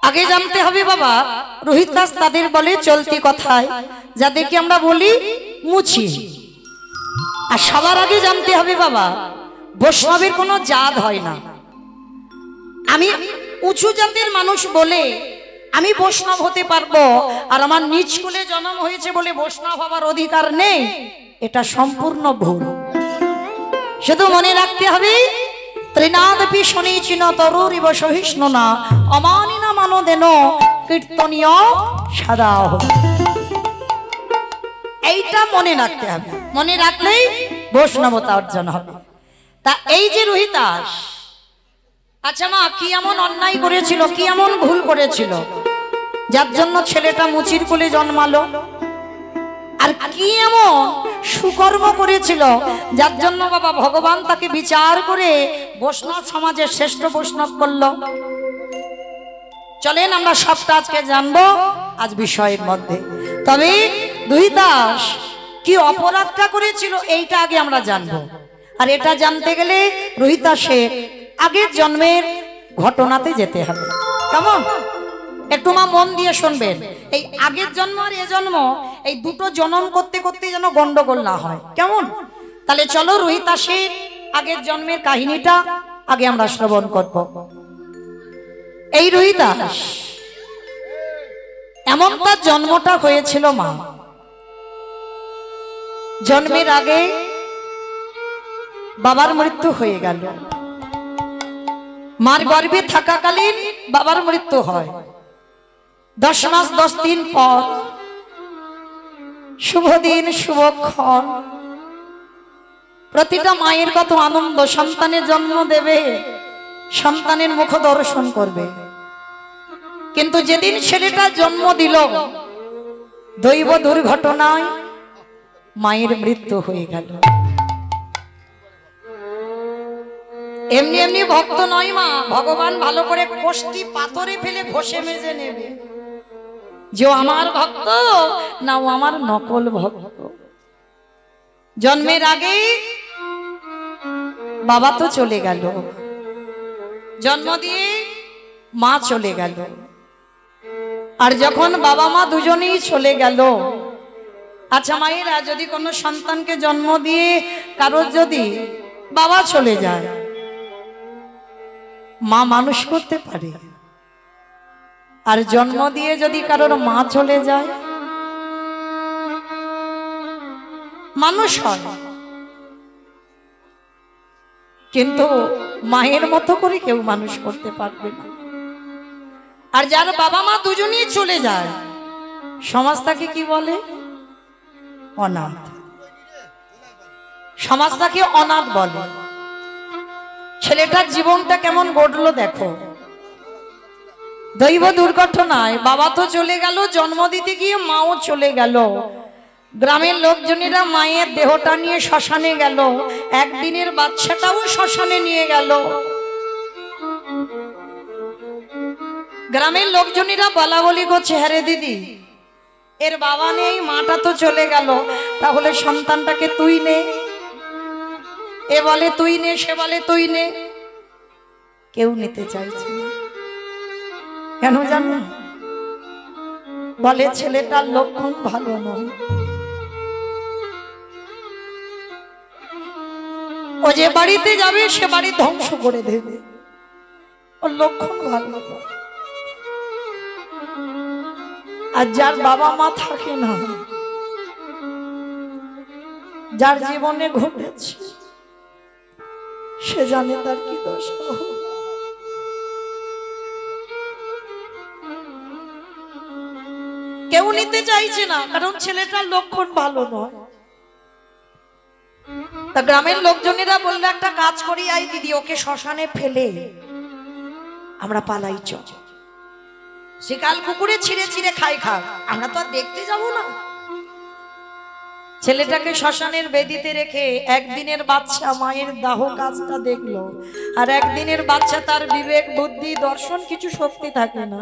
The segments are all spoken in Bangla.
আগে জানতে হবে বাবা, রোহিত দাস তাদের বলে চলতি কথায়, যাদেরকে আমরা বলি মুচি। আর সবার আগে জানতে হবে বাবা, বৈষ্ণবের কোনো জাত হয় না। আমি উঁচু জাতের মানুষ বলে আমি বৈষ্ণব হতে পারবো, আর আমার নিজ কুলে জন্ম হয়েছে বলে বৈষ্ণব হবার অধিকার নেই, এটা সম্পূর্ণ ভুল। শুধু মনে রাখতে হবে, ত্রিনাদপি শনিচিন তরুরিব সহিষ্ণু না অমানিনা মানদেন কীর্তনীয় সদা। এইটা মনে রাখতে হবে, মনে রাখলেই বৈষ্ণবতা অর্জন হবে। তা এই যে রোহিত দাস, আচ্ছা মা, কি এমন অন্যায় করেছিল, কি এমন ভুল করেছিল যার জন্য ছেলেটা মুচির কোলে জন্মালো? আর কি এমন সুকর্ম করেছিল যার জন্য বাবা ভগবান তাকে বিচার করে বৈষ্ণব সমাজের শ্রেষ্ঠ বৈষ্ণব করলো? চলেন আমরা সবটা আজকে জানবো আজ বিষয়ের মধ্যে। তবে রোহিত দাস কি অপরাধটা করেছিল এইটা আগে আমরা জানবো। আর এটা জানতে গেলে রোহিত দাসের আগের জন্মের ঘটনাতে যেতে হবে। কেমন? একটু মা মন দিয়ে শুনবেন। এই আগের জন্ম আর এ জন্ম, এই দুটো জন্ম করতে করতে যেন গন্ডগোল না হয়। কেমন? তাহলে চলো রোহিত দাসের আগের জন্মের কাহিনীটা আগে আমরা শ্রবণ করব। এই রোহিত দাস এমন তার জন্মটা হয়েছিল মা, জন্মের আগে বাবার মৃত্যু হয়ে গেল। মার গর্ভে থাকাকালীন বাবার মৃত্যু হয়। 10 মাস 10 দিন পর শুভ দিন শুভক্ষণ, প্রতিটা মায়ের কত আনন্দ, সন্তানের জন্ম দেবে, সন্তানের মুখ দর্শন করবে। কিন্তু যেদিন ছেলেটা জন্ম দিল, দৈব দুর্ঘটনায় মায়ের মৃত্যু হয়ে গেল। এমনি এমনি ভক্ত নয় মা, ভগবান ভালো করে কোষ্ঠী পাথরে ফেলে ঘষে মেজে নেবে যে আমার ভক্ত না ও আমার নকল ভক্ত। জন্মের আগে বাবা তো চলে গেল, জন্ম দিয়ে মা চলে গেল। আর যখন বাবা মা দুজনেই চলে গেল, আচ্ছা মায়েরা, যদি কোনো সন্তানকে জন্ম দিয়ে কারোর যদি বাবা চলে যায়, মা মানুষ করতে পারে? আর জন্ম দিয়ে যদি কারোর মা চলে যায়, মানুষ হয়, কিন্তু মায়ের মতো করে কেউ মানুষ করতে পারবে না। আর যার বাবা মা দুজনেই চলে যায়, সমাজ তাকে কি বলে? অনাথ। সমাজ তাকে অনাথ বলে। ছেলেটার জীবনটা কেমন গড়লো দেখো। দৈব দুর্ঘটনায় বাবা তো চলে গেল, জন্ম দিতে গিয়ে মাও চলে গেল। গ্রামের লোকজনেরা মায়ের দেহটা নিয়ে শ্মশানে গেল, একদিনের বাচ্চাটাও শ্মশানে নিয়ে গেল। গ্রামের লোকজনেরা বলা বলি করছে, হ্যাঁ রে দিদি, এর বাবা নেই, মাটা তো চলে গেল, তাহলে সন্তানটাকে তুই নে। এ বলে তুই নে, সে বলে তুই নে। কেউ নিতে চাইছে না। কেন জানো? বলে ছেলেটার লক্ষণ ভালো নয়, ও যে বাড়িতে যাবে সে বাড়ি ধ্বংস করে দেবে, ওর লক্ষণ ভালো নয়। আর যার বাবা মা থাকে না, যার জীবনে ঘটেছে, সে জানে তার কি দোষ। কেউ নিতে চাইছে না, কারণ ছেলেটার লক্ষণ ভালো নয়। তা গ্রামের লোকজনেরা বললো, একটা কাজ করি আই দিদি, ওকে শ্মশানে ফেলে আমরা পালাই চল। শিকাল কুকুরে ছিঁড়ে ছিঁড়ে খাই খাক, আমরা তো আর দেখতে যাব না। ছেলেটাকে শ্মশানের বেদিতে রেখে একদিনের বাচ্চা মায়ের দাহ কাজটা দেখলো। আর একদিনের বাচ্চা, তার বিবেক বুদ্ধি দর্শন কিছু শক্তি থাকে না।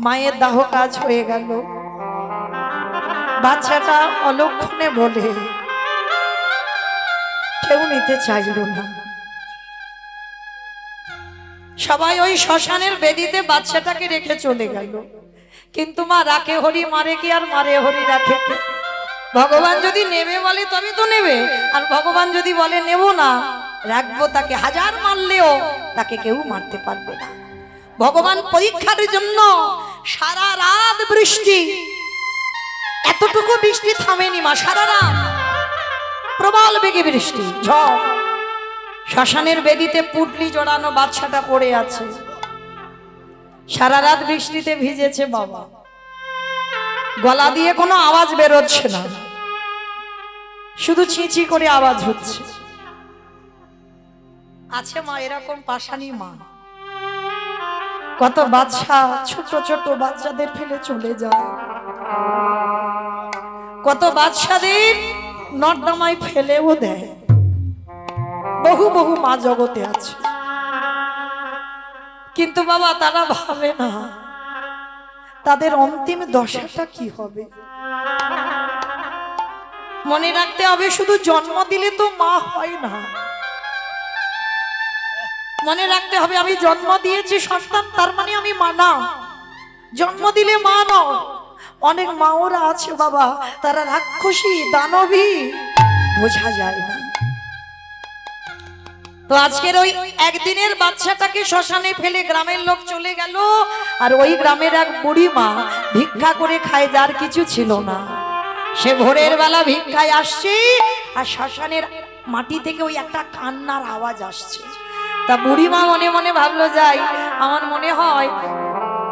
মায়ের দাহ কাজ হয়ে গেল, বাচ্চাটা অলক্ষণে বলে কেউ নিতে চাইল না। সবাই ওই শ্মশানের বেদিতে বাচ্চাটাকে রেখে চলে গেল। কিন্তু মা রাখে হরি মারে কি আর মারে হরি রাখে কে? ভগবান যদি নেবে বলে তবে তো নেবে, আর ভগবান যদি বলে নেব না, রাখবো তাকে, হাজার মারলেও তাকে কেউ মারতে পারবে না। ভগবান পরীক্ষার জন্য সারা রাত বৃষ্টি, এতটুকু বৃষ্টি থামেনি মা, সারা রাত প্রবল বেগে বৃষ্টি, ঝড়। শ্মশানের বেদিতে পুটলি জড়ানো বাচ্চাটা পড়ে আছে, সারা রাত বৃষ্টিতে ভিজেছে বাবা, গলা দিয়ে কোনো আওয়াজ বেরোচ্ছে না, শুধু চিঁচি করে আওয়াজ হচ্ছে। আছে মা এরকম পাশানি মা, কত বাচ্চা, ছোট ছোট বাচ্চাদের ফেলে চলে যায়, কত বাচ্চাদের নর্দমায় ফেলেও দেয়। বহু বহু মা জগতে আছে, কিন্তু বাবা তারা ভাবে না তাদের অন্তিম দশাটা কি হবে। মনে রাখতে হবে শুধু জন্ম দিলে তো মা হয় না, মনে রাখতে হবে আমি জন্ম দিয়েছি সন্তান তার মানে আমি মা না, জন্ম দিলে মা নয়। অনেক মাওরা আছে বাবা, তারা রাক্ষসী দানবী, বোঝা যায় না। তো আজকের ওই একদিনের বাচ্চাটাকে শ্মশানে ফেলে গ্রামের লোক চলে গেল, আর ওই গ্রামের এক বুড়ি মা ভিক্ষা করে খায়, যার কিছু ছিল না, সে ভোরের বেলা ভিক্ষায় আসছে, আর শ্মশানের মাটি থেকে ওই একটা কান্নার আওয়াজ আসছে। তা বুড়ি মা মনে মনে ভাবলো, যাই, আমার মনে হয়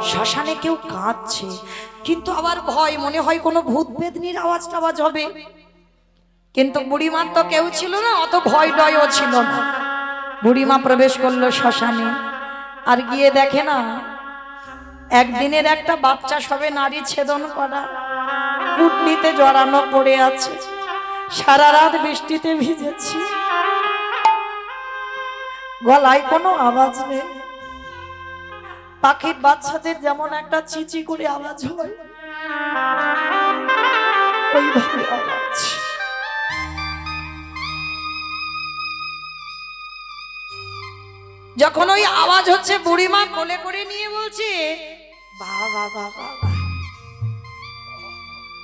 শ্মশানে কেউ কাঁদছে, কিন্তু আবার ভয়, মনে হয় কোনো ভূত বেদনির আওয়াজ টাওয়াজ হবে। কিন্তু বুড়িমার তো কেউ ছিল না, অত ভয় ডয়ও ছিল না। বুড়িমা প্রবেশ করলো শ্মশানে, আর গিয়ে দেখে না একদিনের একটা বাচ্চা সবে নারী ছেদন করা, পুটলিতে জড়ানো পড়ে আছে, সারা রাত বৃষ্টিতে ভিজেছি, গলায় কোনো আওয়াজ নেই। পাখির বাচ্চাদের যেমন একটা চিচি করে আওয়াজ হয়, ওইভাবে আওয়াজ। যখন ওই আওয়াজ হচ্ছে, বুড়িমা কোলে করে নিয়ে বলছে, বাবা বাবা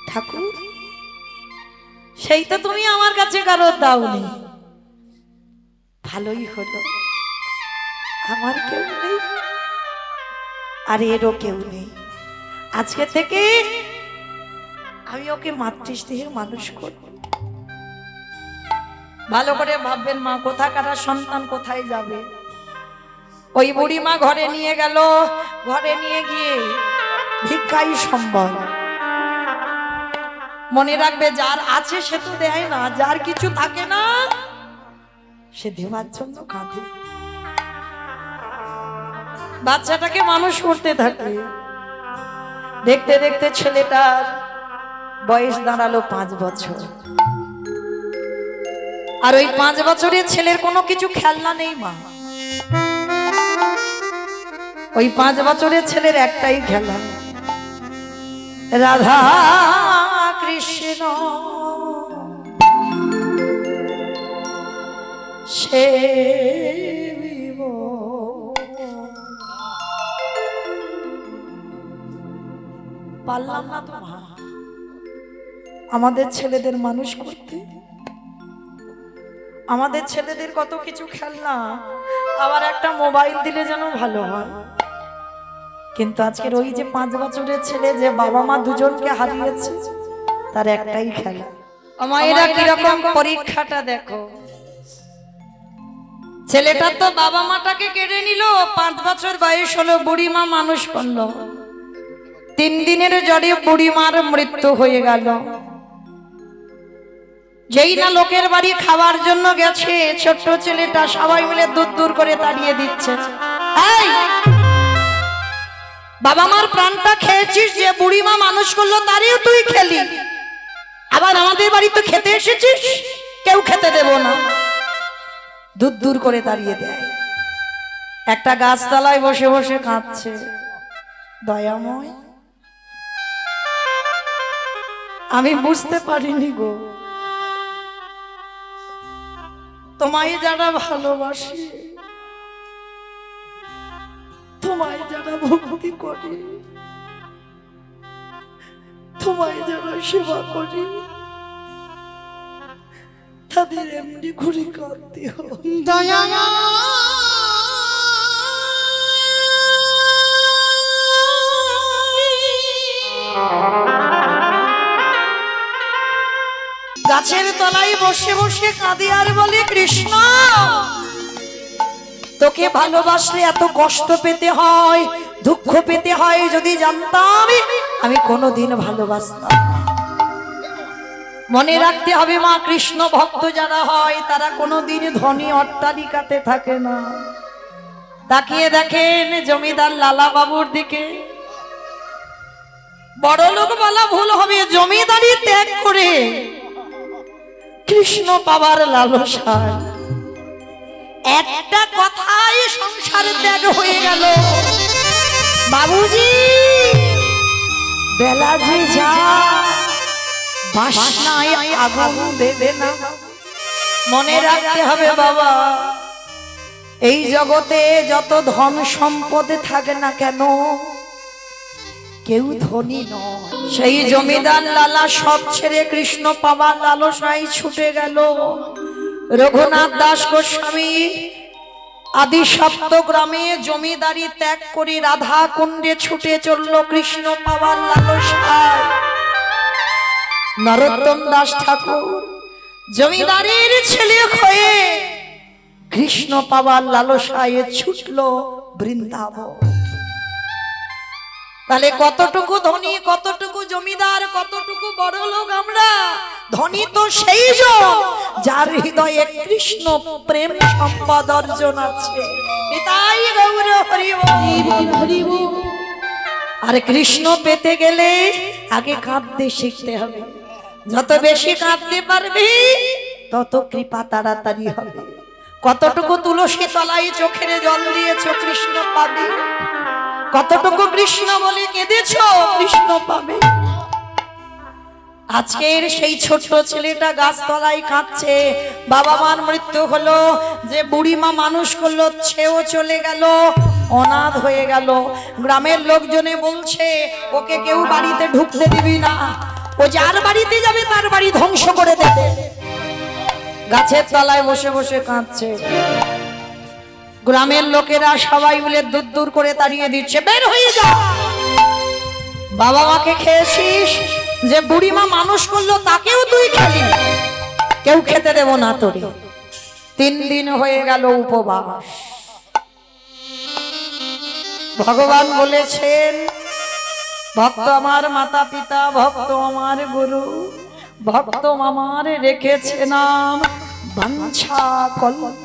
ঠাকুর, সেই তো তুমি আমার কাছে কারো দাওনি, ভালোই হলো, আমার কেউ নেই আর এরও কেউ নেই, আজকে থেকে আমি ওকে মাতৃস্নেহে মানুষ করব। ভালো করে ভাববেন মা, কোথাকার সন্তান কোথায় যাবে। ওই বুড়ি মা ঘরে নিয়ে গেল, ঘরে নিয়ে গিয়ে ভিক্ষাই সম্বল। মনে রাখবে, যার আছে সে তো দেয় না, যার কিছু থাকে না সে দেওয়ার জন্য কাঁদে। বাচ্চাটাকে মানুষ করতে থাকে, দেখতে দেখতে ছেলেটার বয়স দাঁড়ালো 5 বছর। আর ওই 5 বছরের ছেলের কোনো কিছু খেলনা নেই মা, ওই 5 বছরের ছেলের একটাই খেলা, রাধা কৃষ্ণ সে পারলাম না তো মা আমাদের ছেলেদের মানুষ করতে। আমাদের ছেলেদের কত কিছু খেলনা, আবার একটা মোবাইল দিলে যেন ভালো হয়। কিন্তু আজকের ওই যে 5 বছরের ছেলে, যে বাবা মা দুজনকে হারিয়েছে, তার একটাই খেলা। মায়েরা কিরকম পরীক্ষাটা দেখো, ছেলেটা তো বাবা মাটাকে কেড়ে নিল, 5 বছর বয়স হলো, বুড়ি মা মানুষ করলো, 3 দিনের জ্বরে বুড়ি মার মৃত্যু হয়ে গেল। যেই না লোকের বাড়ি খাওয়ার জন্য গেছে, ছোট্ট ছেলেটা সবাই মিলে দূর দূর করে তাড়িয়ে দিচ্ছে, এই বাবা মার প্রাণটা খেয়েছিস, যে বুড়ি মা মানুষ করলো তারও তুই খেলি, আবার আমাদের বাড়ি তো খেতে এসেছিস, কেউ খেতে দেব না, দূর দূর করে তাড়িয়ে দেয়। একটা গাছতলায় বসে বসে কাঁদছে, দয়াময় আমি বুঝতে পারিনি গো, তোমায় যারা ভালোবাসে তোমায় যারা ভক্তি করে, তোমায় যারা সেবা করে, তাদের এমনি ঘুরে কাঁদতে হয়। দয়া গাছের তলায় বসে বসে কাঁদে আর বলে, কৃষ্ণ তোকে ভালোবাসলে এত কষ্ট পেতে হয়, দুঃখ পেতে হয়, যদি জানতাম আমি কোনোদিন ভালোবাসতাম। মনে রাখতে হবে মা, কৃষ্ণ ভক্ত যারা হয় তারা কোনোদিন ধনী অট্টালিকাতে থাকে না। তাকিয়ে দেখেন জমিদার লালা বাবুর দিকে। বড় লোক বলা ভুল হবে, জমিদারি ত্যাগ করে কৃষ্ণ পাবার লালসায় একটা কথাই সংসার ত্যাগ হয়ে গেল। বাবুজি বেলা যে যা, বাসনায় আগুন দেবে না। মনে রাখতে হবে বাবা, এই জগতে যত ধন সম্পদ থাকে না কেন, কেউ ধনী নয়। সেই জমিদার লালা সব ছেড়ে কৃষ্ণ পাবার লালসায় ছুটে গেল। রঘুনাথ দাস গোস্বামী আদি সপ্তগ্রামে জমিদারি ত্যাগ করে রাধা কুণ্ডে ছুটে চলল কৃষ্ণ পাবার লালসায়। নরোত্তম দাস ঠাকুর জমিদারের ছেলে হয়ে কৃষ্ণ পাবার লালসায় ছুটল বৃন্দাবন। তাহলে কতটুকু ধনী, কতটুকু জমিদার, কতটুকু বড় লোক আমরা? ধনী তো সেই জন যার হৃদয়ে কৃষ্ণ প্রেম সম্পদ অর্জন আছে। নিতাই গৌর হরি বল। আর কৃষ্ণ পেতে গেলে আগে কাঁদতে শিখতে হবে। যত বেশি কাঁদতে পারবি তত কৃপা তাড়াতাড়ি হবে। কতটুকু তুলসী তলায় চোখের জল দিয়েছো, কৃষ্ণ পাবে। কতটুকু কৃষ্ণ বলে কেঁদেছো, কৃষ্ণ পাবে। আজকের সেই ছোট্ট ছেলেটা গাছতলায় কাঁদছে, বাবা মার মৃত্যু হলো, যে বুড়ি মা মানুষ করলো সেও চলে গেল, অনাথ হয়ে গেল। গ্রামের লোকজনে বলছে ওকে কেউ বাড়িতে ঢুকতে দিবি না, ও যার বাড়িতে যাবে তার বাড়ি ধ্বংস করে দেবে। গাছের তলায় বসে বসে কাঁদছে। গ্রামের লোকেরা সবাই মিলে দূর দূর করে তাড়িয়ে দিচ্ছে, বের হয়ে যা। বাবা মাকে খেয়েছিস, যে বুড়িমা মানুষ করলো তাকেও তুই খেলি, কেউ খেতে দেব না তোরে। 3 দিন হয়ে গেল উপবাস। ভগবান বলেছেন, ভক্ত আমার মাতা পিতা, ভক্ত আমার গুরু, ভক্ত আমার রেখেছে নাম, বাঞ্ছা কল্প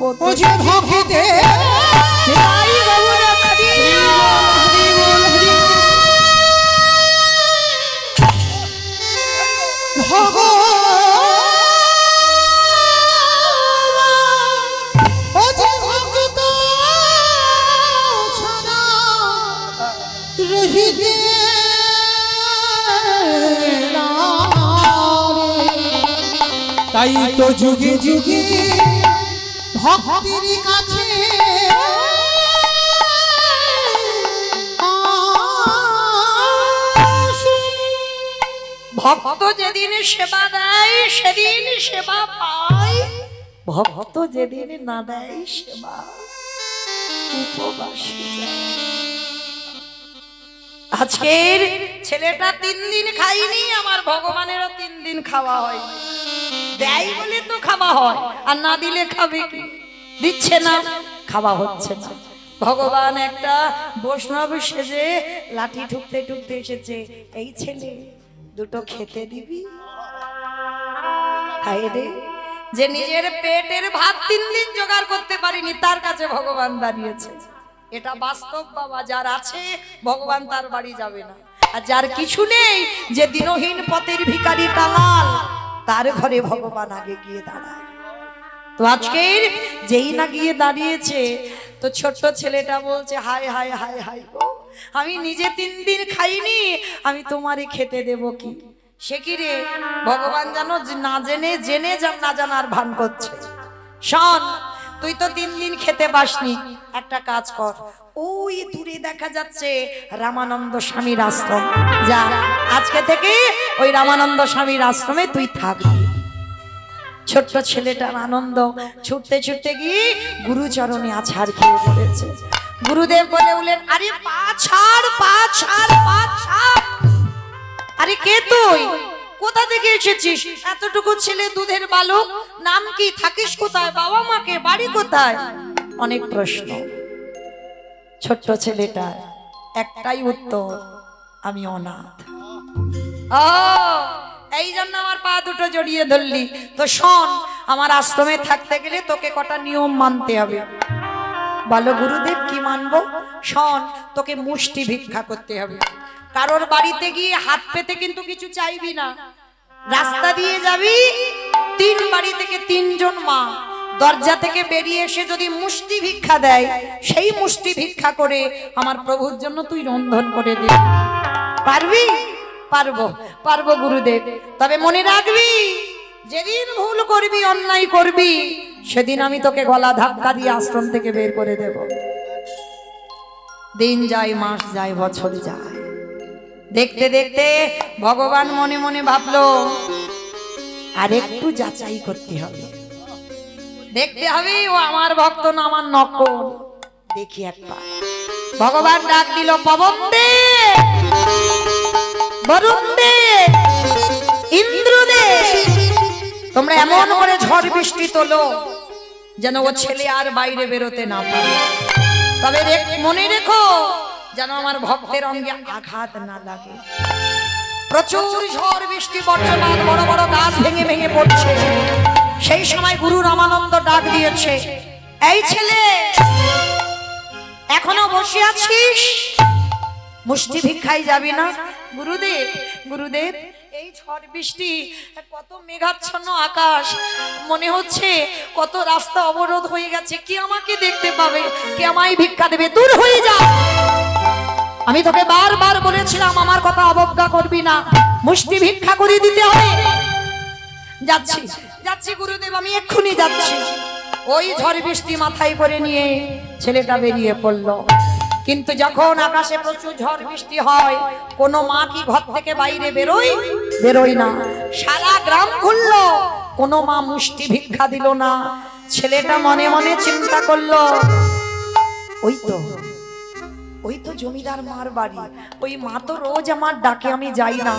ভক্তে তাই তো যুগে যুগে ভক্তির কাছে ভক্ত যেদিন সেবা দেয় সেদিন সেবা পায়, ভক্ত যেদিন না দেয় সেবা উপবাস। আজকের ছেলেটা 3 দিন খাইনি, আমার ভগবানেরও 3 দিন খাওয়া হয়। দেয় বলে তো খাওয়া হয়, আর না দিলে খাবে কি? দিচ্ছে না, খাওয়া হচ্ছে না। ভগবান একটা বৈষ্ণব সেজে লাঠি ঠুকতে ঠুকতে এসেছে, এই ছেলে দুটো খেতে দিবি? হায় রে, যে নিজের পেটের ভাত 3 দিন জোগাড় করতে পারিনি তার কাছে ভগবান দাঁড়িয়েছে। এটা বাস্তব বাবা, যার আছে ভগবান তার বাড়ি যাবে না, আর যার কিছু নেই, যে দিনহীন পথের ভিখারি কাঙাল, তার ঘরে ভগবান আগে গিয়ে দাঁড়ায়। তো আজকের যেই না গিয়ে দাঁড়িয়েছে, তো ছোট্ট ছেলেটা বলছে, হায় হায় হায় হায় গো, আমি নিজে 3 দিন খাইনি, আমি তোমারে খেতে দেব কি? সে কি রে, ভগবান জানো না জেনে জেনে না জানার ভান করছে। শোন, তুই তো 3 দিন খেতে পাসনি, একটা কাজ কর, ওই দূরে দেখা যাচ্ছে রামানন্দ স্বামীর আশ্রম, যা আজকে থেকে ওই রামানন্দ স্বামীর আশ্রমে তুই থাকবি। ছোট্ট ছেলেটার আনন্দ, ছুটতে ছুটতে গিয়ে গুরুচরণে আছাড় খেয়ে পড়েছে। গুরুদেব বলে উঠলেন, আরে পা ছাড়, পা ছাড়, পা ছাড়। আরে কে তুই? কোথা থেকে এসেছিস? এতটুকু ছেলে, দুধের বালক, নাম কি, থাকিস কোথায়, বাবা মাকে, বাড়ি কোথায়? অনেক প্রশ্ন। ছোট্ট ছেলেটার একটাই উত্তর, আমি অনাথ। ও, এই জন্য আমার পা দুটো জড়িয়ে ধরলি। তো শোন, আমার আশ্রমে থাকতে গেলে তোকে কটা নিয়ম মানতে হবে। বলো গুরুদেব, কি মানবো? শোন, তোকে মুষ্টি ভিক্ষা করতে হবে। কারোর বাড়িতে গিয়ে হাত পেতে কিন্তু কিছু চাইবি না। রাস্তা দিয়ে যাবি, 3 বাড়ি থেকে 3 জন মা দরজা থেকে বেরিয়ে এসে যদি মুষ্টি ভিক্ষা দেয়, সেই মুষ্টি ভিক্ষা করে আমার প্রভুর জন্য তুই রন্ধন করে দে। পারবি? পারবো, পারবো গুরুদেব। তবে মনে রাখবি, যেদিন ভুল করবি, অন্যায় করবি, সেদিন আমি তোকে গলা ধাক্কা দিয়ে আশ্রম থেকে বের করে দেব। দিন যায়, মাস যায়, বছর যায়। দেখতে দেখতে ভগবান মনে মনে ভাবলো, আর একটু যাচাই করতে হবে, দেখতে হবে ও আমার ভক্ত না আমার নকল। দেখি একবার। ভগবান ডাক দিল, পবন দে, বরুণ দে, ইন্দ্র দে, তোমরা এমন করে ঝড় বৃষ্টি তোলো যেন ও ছেলে আর বাইরে বেরোতে না পারে। তবে মনে রেখো, যেন আমার ভক্তের অঙ্গে আঘাত না লাগে। প্রচুর ঝড় বৃষ্টি, বর্ষণ, বড় বড় গাছ ভেঙে ভেঙে পড়ছে। সেই সময় গুরু রামানন্দ ডাক দিয়েছে, এই ছেলে, এখনো বসে আছিস? মুষ্টি ভিক্ষায় যাবি না? গুরুদেব, গুরুদেব, এই ঝড় বৃষ্টি, কত মেঘাচ্ছন্ন আকাশ, মনে হচ্ছে কত রাস্তা অবরোধ হয়ে গেছে, কি আমাকে দেখতে পাবে, কে আমায় ভিক্ষা দেবে? দূর হয়ে যা। আমি তোকে বারবার বলেছিলাম আমার কথা অবজ্ঞা করবি না, মুষ্টি ভিক্ষা করে দিতে হবে। যাচ্ছি, যাচ্ছি গুরুদেব, আমি এক্ষুনি যাচ্ছি। ওই ঝড় বৃষ্টি মাথায় করে নিয়ে ছেলেটা বেরিয়ে পড়লো। কিন্তু যখন আকাশে প্রচুর ঝড় বৃষ্টি হয়, কোনো মা কি ঘর থেকে বাইরে বেরোয় না। সারা গ্রাম ঘুরলো, কোনো মা মুষ্টি ভিক্ষা দিল না। ছেলেটা মনে মনে চিন্তা করলো, ওই তো জমিদার মার বাড়ি, ওই মা তো রোজ আমার ডাকে, আমি যাই না,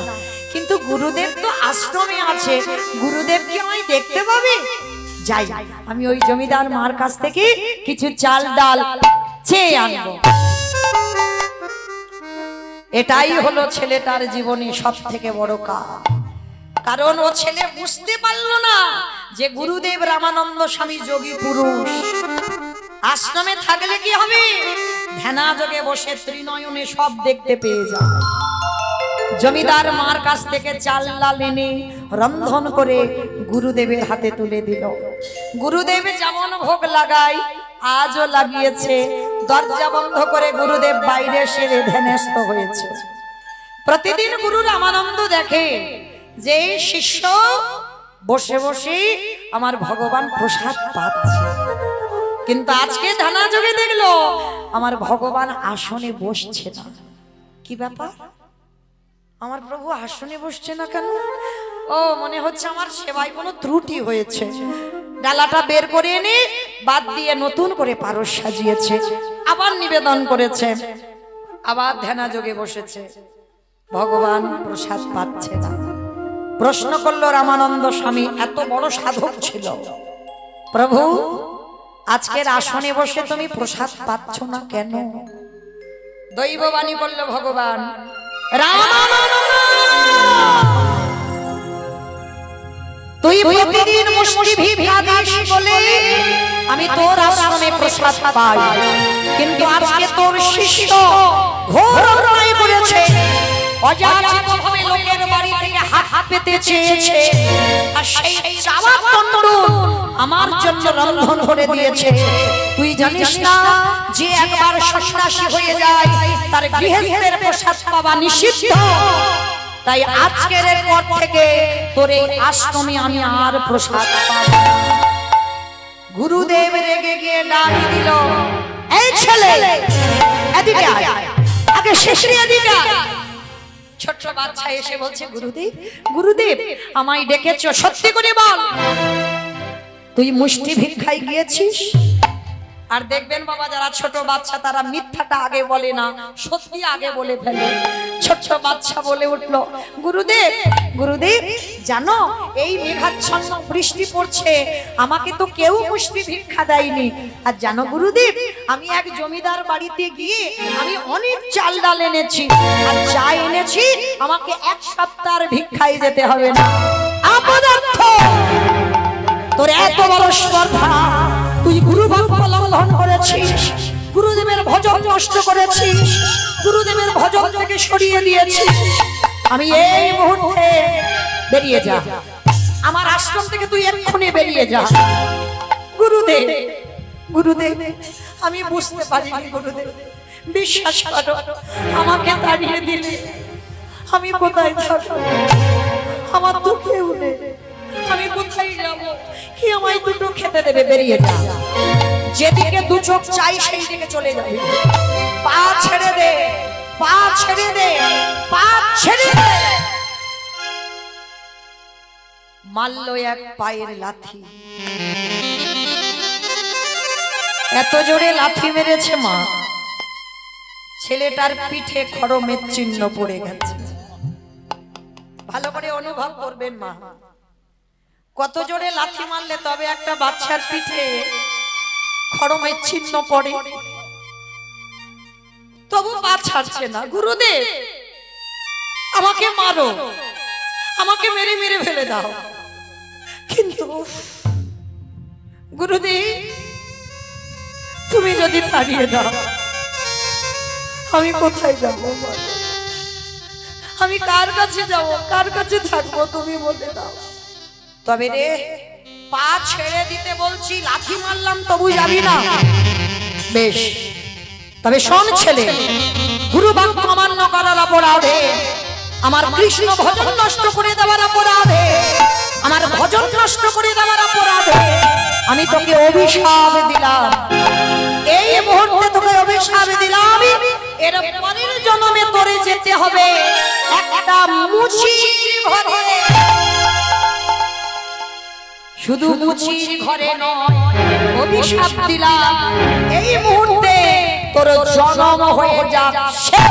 কিন্তু গুরুদেব তো আশ্রমে আছে, গুরুদেব কি আমায় দেখতে পাবে? যাই, আমি ওই জমিদার মার কাছ থেকে কিছু চাল ডাল চেয়ে আনবো। এটাই হলো ছেলেটার জীবনে সব থেকে বড় কাজ। কারণ ও ছেলে বুঝতে পারলো না যে গুরুদেব রামানন্দ স্বামী যোগী পুরুষ। আশ্রমে থাকলে কি হবে? ধ্যানা যোগে বসে ত্রিনয়নে সব দেখতে পেয়ে যায়। জমিদার মার কাছ থেকে চাল ডাল এনে রন্ধন করে গুরুদেবের হাতে তুলে দিল। গুরুদেব যেমন ভোগ লাগায় আজও লাগিয়েছে। দরজা বন্ধ করে গুরুদেব বাইরে এসে ধ্যানস্থ হয়েছে। প্রতিদিন গুরু রামানন্দ দেখে যে শিষ্য বসে বসে আমার ভগবান প্রসাদ পাচ্ছে, কিন্তু আজকে ধ্যানা যোগে দেখলো আমার ভগবান আসনে বসছে না। কি ব্যাপার? আমার প্রভু আসনে বসছে না কেন? ও, মনে হচ্ছে আমার সেবায় কোনো ত্রুটি হয়েছে। ডালাটা বের করে এনে বাদ দিয়ে নতুন করে পারস সাজিয়েছে, আবার নিবেদন করেছে, আবার ধ্যানা যোগে বসেছে। ভগবান প্রসাদ পাচ্ছে না। প্রশ্ন করলো রামানন্দ স্বামী, এত বড় সাধক ছিল, প্রভু আজকের আসনে বসে তুমি প্রসাদ পাচ্ছ না কেন? দৈববাণী করলো ভগবান, রামানন্দ তুই প্রতিদিন মুষ্টি ভিক্ষা দিস বলে আমি তোর আশ্রমে প্রসাদ পাই, কিন্তু আজকে তোর শিষ্য ঘোর অন্যায় করেছে। অযাচিতভাবে লোকের বাড়ি থেকে হাত পেতে চেয়েছে, আর সেই চাওয়া দণ্ড আমার জন্য রন্ধন করে দিয়েছে। তুই জানিস না যে একবার সন্ন্যাসী হয়ে যায় তার গৃহস্থের প্রসাদ পাওয়া নিষিদ্ধ? তাই আজকের পর থেকে তোর এই আশ্রমে আমি আর প্রসাদ পাবো না। গুরুদেব রেগে গিয়ে ডাক দিল, এই ছেলে এদিকে আয়, আগে শেষে এদিকে আয়। ছোট্ট বাচ্চা এসে বলছে, গুরুদেব গুরুদেব আমায় ডেকেছো, সত্যি করে বল তুই মুষ্টি ভিক্ষায় গিয়েছিস? আর দেখবেন বাবা, যারা ছোট বাচ্চা তারা মিথ্যাটা আগে বলে না, সত্যি আগে বলে ফেলে। ছোট্ট বাচ্চা বলে উঠলো, গুরুদেব গুরুদেব জানো এই মেঘাচ্ছন্ন বৃষ্টি পড়ছে, আমাকে তো কেউ মুষ্টি ভিক্ষা দেয়নি। আর জানো গুরুদেব, আমি এক জমিদার বাড়িতে গিয়ে আমি অনেক চাল ডাল এনেছি, আর যা এনেছি আমাকে এক সপ্তাহের ভিক্ষায় যেতে হবে না। অপদার্থ, তোর এত বড় স্পর্ধা, তুই গুরু বাক্য লঙ্ঘন করেছিস, গুরুদেবের ভজন নষ্ট করেছিস, গুরুদেবের ভজন থেকে সরিয়ে দিয়েছিস। আমি এই মুহূর্তে বেরিয়ে যা, আমার আশ্রম থেকে তুই এক্ষুনি বেরিয়ে যা। গুরুদেব গুরুদেব আমি বুঝতে পারিনি গুরুদেব, বিশ্বাস করো আমাকে তাড়িয়ে দিলে আমি কোথায় থাকবো? আমার তো কেউ নেই, আমি কোথায় যাব? কি আমায় দুটো খেতে দেবে? বেরিয়ে যা, যেদিকে দু চোখ চাই সেই দিকে চলে যাবে। পা ছেড়ে দে, পা ছেড়ে দে, পা ছেড়ে দে। মারল এক পায়ের লাথি, এত জোরে লাথি মেরেছে মা, ছেলেটার পিঠে খড়মের চিহ্ন পড়ে গেছে। ভালো করে অনুভব করবেন মা, কত জোরে লাথি মারলে তবে একটা বাচ্চার পিঠে খড়মের চিহ্ন পড়ে, তবু পা ছাড়ছে না। গুরুদেব আমাকে মারো, আমাকে মেরে মেরে ফেলে দাও, কিন্তু গুরুদেব তুমি যদি তাড়িয়ে দাও আমি কোথায় যাব? আমি কার কাছে যাব, কার কাছে থাকবো? তুমি বলে দাও। তবে রে পা ছেড়ে দিতে বলছি, লাথি মারলাম তবু যাবি না। বেশ, তবে শোন ছেলে, গুরু বাক্য অমান্য করার অপরাধে, আমার কৃষ্ণ ভজন নষ্ট করে দেওয়ার অপরাধে, আমার ভজন নষ্ট করে দেওয়ার অপরাধে আমি তোকে অভিশাপ দিলাম। এই মুহূর্তে তোকে অভিশাপ দিলাম, এর পরের জন্মে তোরে যেতে হবে একটা মুচির ঘরে। শুধু মুচির ঘরে নয়, অভিশাপ দিলাম এই মুহূর্তে তোর জন্ম হয়ে যাচ্ছে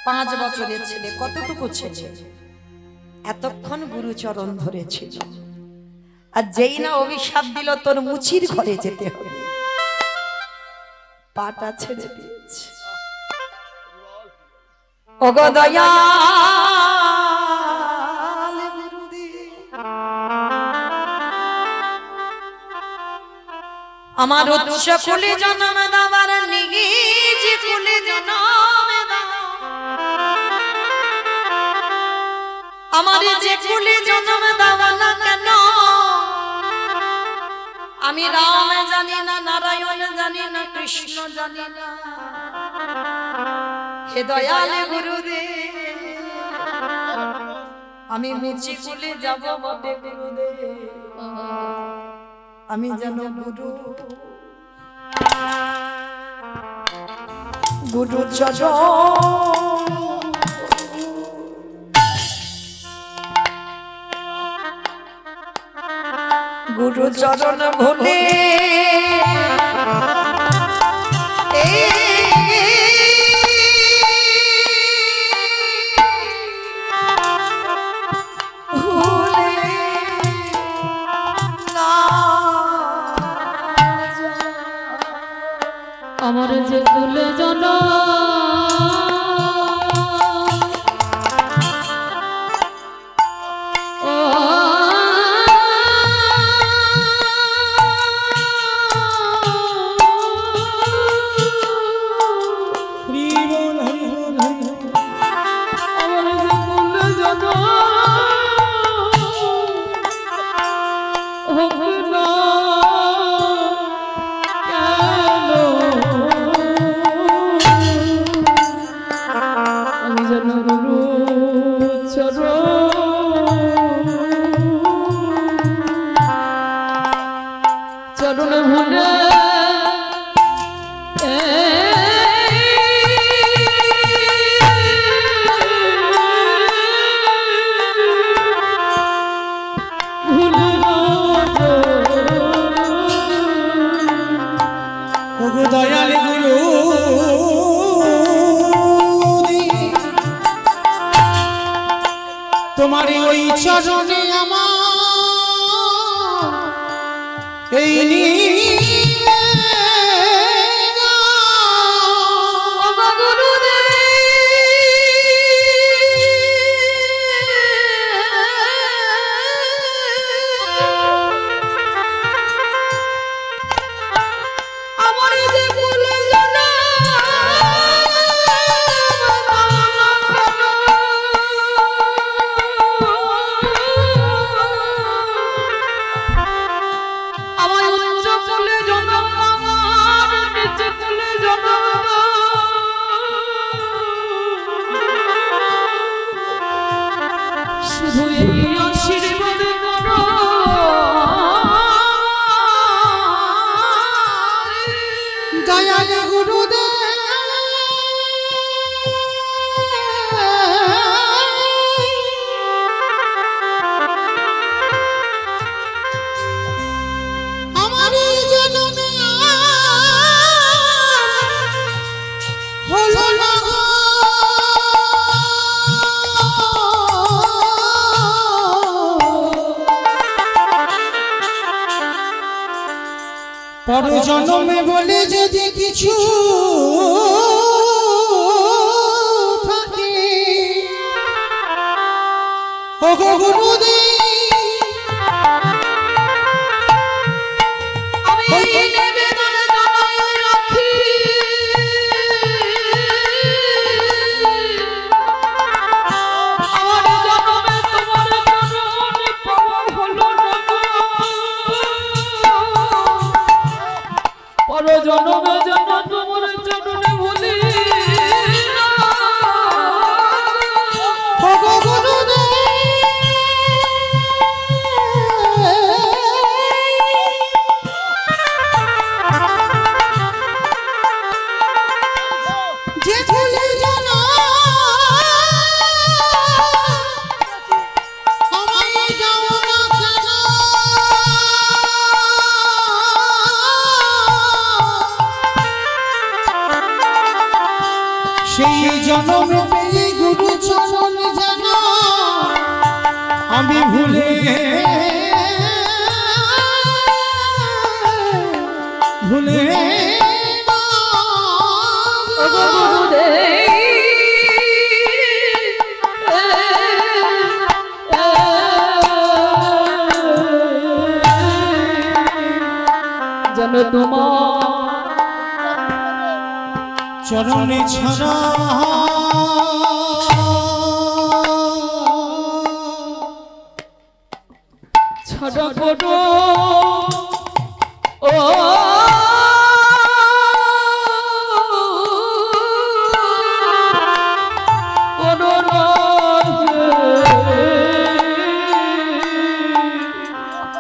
5 বছরের ছেলে। কতটুকু ছেলে, এতক্ষণ গুরুচরণ ধরেছিল, আর যেই না অভিশাপ দিল তোর মুচির ঘরে যেতে হবে, পাটা ছেড়ে দিয়েছে। ওগো দয়াল গুরুদেব, আমার উচ্চ কুলে জন্ম দেওয়ার নিজ কুলে জন্ম দাও, আমার যে কুলে জন্ম দেওয়া না কেন, আমি রাম জানি না, নারায়ণ জানি না, কৃষ্ণ জানি না। হে দয়াল গুরুদেব, আমি মুচি কুলে যাব বটে গুরুদেব, আমি যেন গুরু চরণ গুরু চরণ ভুলে আমার যে কুলে জন তোমার ওই চরণে আমার এই দয়ালে গুরুদেব আমার জন্মে হলো না পর জন্মে বলে যদি কিছু থাকে ও গো গুরুদেব আমি নিবেদন জানাই রাখি আমার জন্মে তোমার চরণ পাওয়া হলো না পর জন্মে যেন তোমার চরণে ভুলি ও গো গুরুদেব যে ভুলে জানা আমায় যাও না কেন সেই জন্ম পেয়ে গুরু চরণ জানা আমি ভুলে ভুলে যেন তোমার চরণে ছাড়া ছড়া পড়ো ও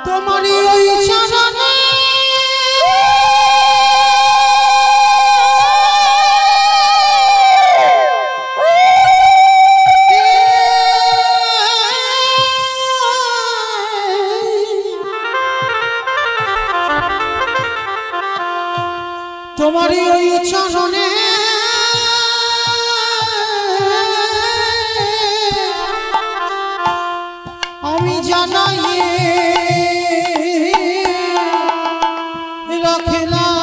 তোমারই ওই চরণে তোমারই ওই চরণে আমি জানাই রাখিলাম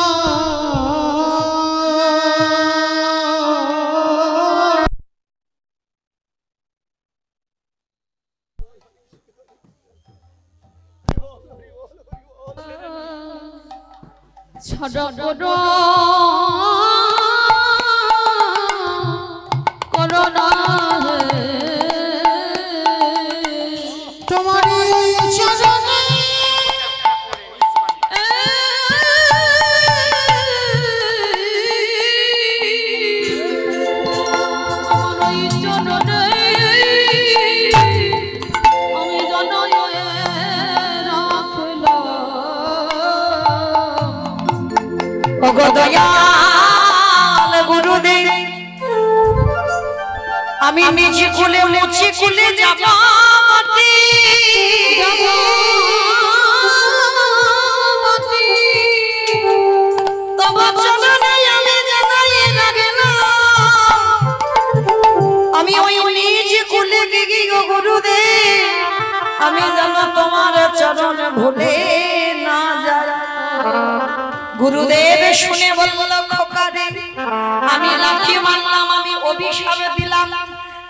ছড়া পড়ো করোনা তোমারই ওই চরণে আমার ওই চরণে আমি জানাই রাখলাম ওগো দয়াল গুরুদেব আমি নিজে কুলে মুছে কুলে যাব আমি ওই নিজে কুলে গিয়ে গুরুদেব আমি যেন তোমার চরণ ভুলে না যাই। গুরুদেব শুনে বলল খোকারে আমি লাঠি মারলাম, আমি অভিশাপ দিলাম,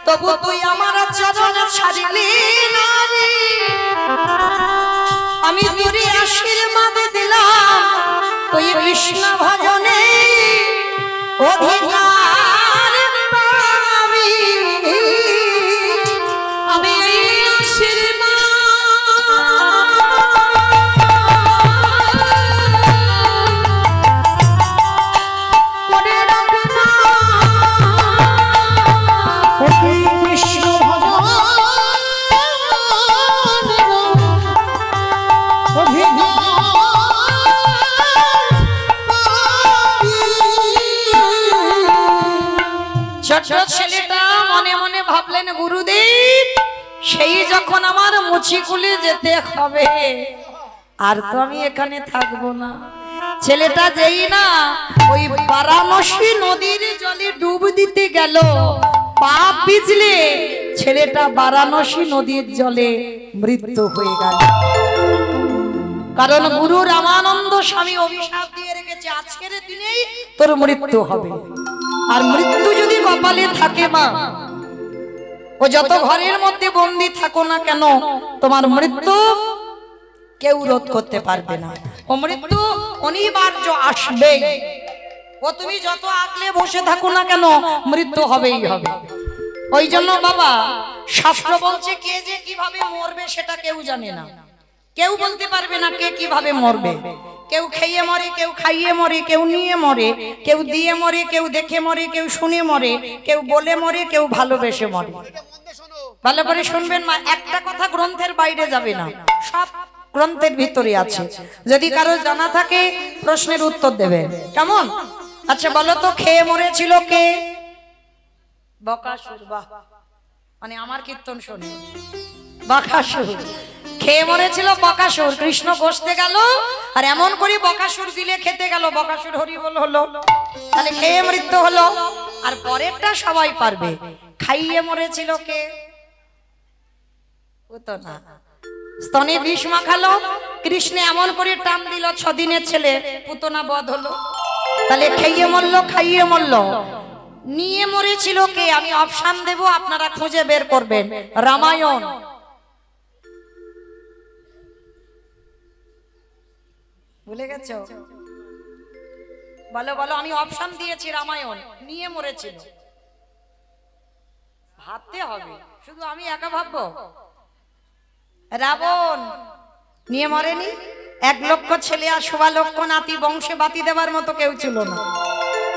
তবু তুই আমার চরণ ছাড়িলি না রে। আমি তোর আশীর্বাদ দিলাম, তুই কৃষ্ণ ভজনে অধিকার পাবি। আমি আশীর্বাদ করে রাখলাম, কৃষ্ণ ভজন ছোট ছেলেটা মনে মনে ভাবলেন গুরুদেব সেই যখন আমার মুচিকুলে যেতে হবে, আর তো আমি এখানে থাকবো না। ছেলেটা যেই না ওই বারাণসী নদীর জলে ডুব দিতে গেল, পা পিছলে ছেলেটা বারাণসী নদীর জলে মৃত্যু হয়ে গেল। কারণ গুরু রামানন্দ স্বামী অভিশাপ দিয়ে রেখেছে আজকের দিনেই তোর মৃত্যু হবে। আর মৃত্যু যদি কপালে থাকে মা, ও যত ঘরের মধ্যে বন্দি থাকো না কেন, তোমার মৃত্যু কেউ রোধ করতে পারবে না। ও মৃত্যু অনিবার্য আসবে। ও তুমি যত আগলে বসে থাকো না কেন, মৃত্যু হবেই হবে। ওই জন্য বাবা শাস্ত্র বলছে কে যে কিভাবে মরবে সেটা কেউ জানে না, কেউ বলতে পারবে না কে কিভাবে মরবে। কেউ খেয়ে মরে, কেউ খাইয়ে মরে, কেউ নিয়ে মরে, কেউ দিয়ে মরে, কেউ দেখে মরে, কেউ শুনে মরে, কেউ বলে মরে, কেউ ভালোবেসে মরে। ভালো করে শুনবেন মা, একটা কথা গ্রন্থের বাইরে যাবে না, সব গ্রন্থের ভিতরে আছে। যদি কারো জানা থাকে প্রশ্নের উত্তর দেবেন, কেমন? আচ্ছা বলো তো, খেয়ে মরেছিল কে? বকাসুর। বাহ, মানে আমার কীর্তন শুনে বকাসুর খেয়ে মরেছিল। বকাসুর কৃষ্ণ বসতে গেল আর এমন করে বকাসুর দিলে খেতে গেল, বকাসুর হরিবোল হলো, তাহলে খেয়ে মৃত্যু হলো। আর পরেরটা সবাই পারবে। খাইয়ে মরেছিল কে? তো না, স্তনে বিষ মাখালো, কৃষ্ণ এমন করে টান দিল, 6 দিনের ছেলে পুতনা বধ হলো। তাহলে খেয়ে মরলো, খাইয়ে মরলো। নিয়ে মরেছিল কে? আমি অপশন দেব, আপনারা খুঁজে বের করবেন। রামায়ণ। ভুলে গেছো? বলো বলো, আমি অপশন দিয়েছি। রামায়ণ নিয়ে মরেছিল। ভাবতে হবে, শুধু আমি একা ভাববো? রাবণ নিয়ে মরেনি। 1 লক্ষ ছেলে আর 1.25 লক্ষ নাতি, বংশে বাতি দেবার মতো কেউ ছিল না,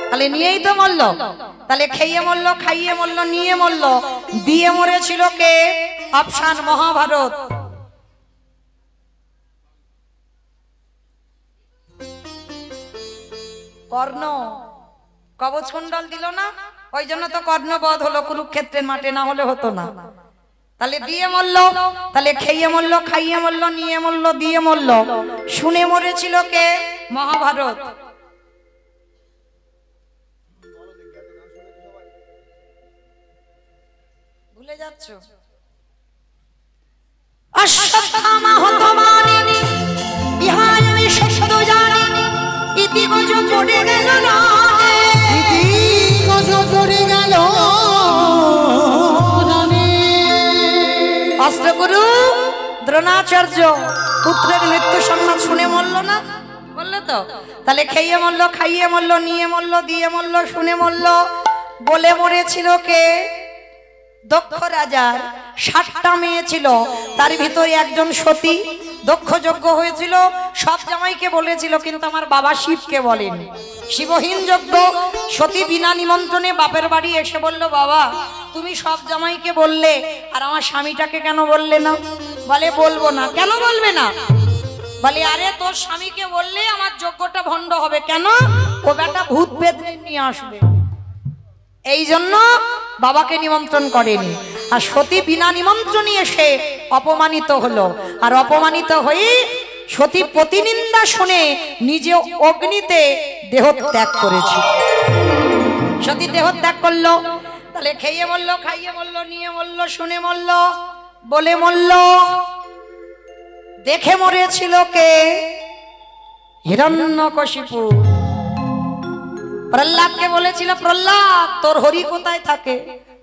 তাহলে নিয়েই তো মরলো। তাহলে খেয়ে মরলো, খাইয়ে মরলো, নিয়ে মরলো। দিয়ে মরেছিল কে? অপশন মহাভারত। কর্ণ কবচ কুণ্ডল দিল না, ওই জন্য তো কর্ণ বধ হলো কুরুক্ষেত্রের মাঠে, না হলে হতো না। তাহলে দিয়ে মরলো, তাহলে খেয়ে মরলো, খাইয়ে মরলো, নিয়ে মরলো, দিয়ে মরলো। শুনে মরেছিল কে? মহাভারত। ভুলে যাচ্ছ? অশ্বত্থামা হতমানি ইহাই আমি সত্য জানি, ইতি গজ পড়ে গেল না, ইতি গজ পড়ে গেল। অস্ত্রগুরু দ্রোণাচার্য পুত্রের মৃত্যু সংবাদ শুনে মরল না, বললো তো? তাহলে খেয়ে মরলো, খাইয়ে মরলো, নিয়ে মরলো, দিয়ে মরলো, শুনে মরলো। বলে মরেছিল কে? দক্ষ রাজার 60টা মেয়ে ছিল, তার ভিতরে একজন সতী। দক্ষ যজ্ঞ হয়েছিল, সব জামাইকে বলেছিল, কিন্তু আমার বাবা শিবকে বলেনি। শিবহীন যজ্ঞ। সতী বিনা নিমন্ত্রণে বাপের বাড়ি এসে বলল, বাবা তুমি সব জামাইকে বললে, আর আমার স্বামীটাকে কেন বললে না? বলে বলবো না। কেন বলবে না? বলে আরে তোর স্বামীকে বললে আমার যজ্ঞটা ভণ্ড হবে। কেন? ও বেটা ভূত পেত্রে নিয়ে আসবে, এই জন্য বাবাকে নিমন্ত্রণ করেনি। আর সতী বিনা নিমন্ত্রণে এসে অপমানিত হলো, আর অপমানিত হয়ে সতী প্রতিনিন্দা শুনে নিজে অগ্নিতে দেহ ত্যাগ করেছে। সতী দেহ ত্যাগ করলো। তাহলে খেয়ে মরলো, খাইয়ে মরলো, নিয়ে মরলো, শুনে মরলো, বলে মরলো। দেখে মরেছিল কে? হিরণ্যকশিপু। প্রহ্লাদকে বলেছিল, প্রহ্লাদ তোর হরি কোথায় থাকে?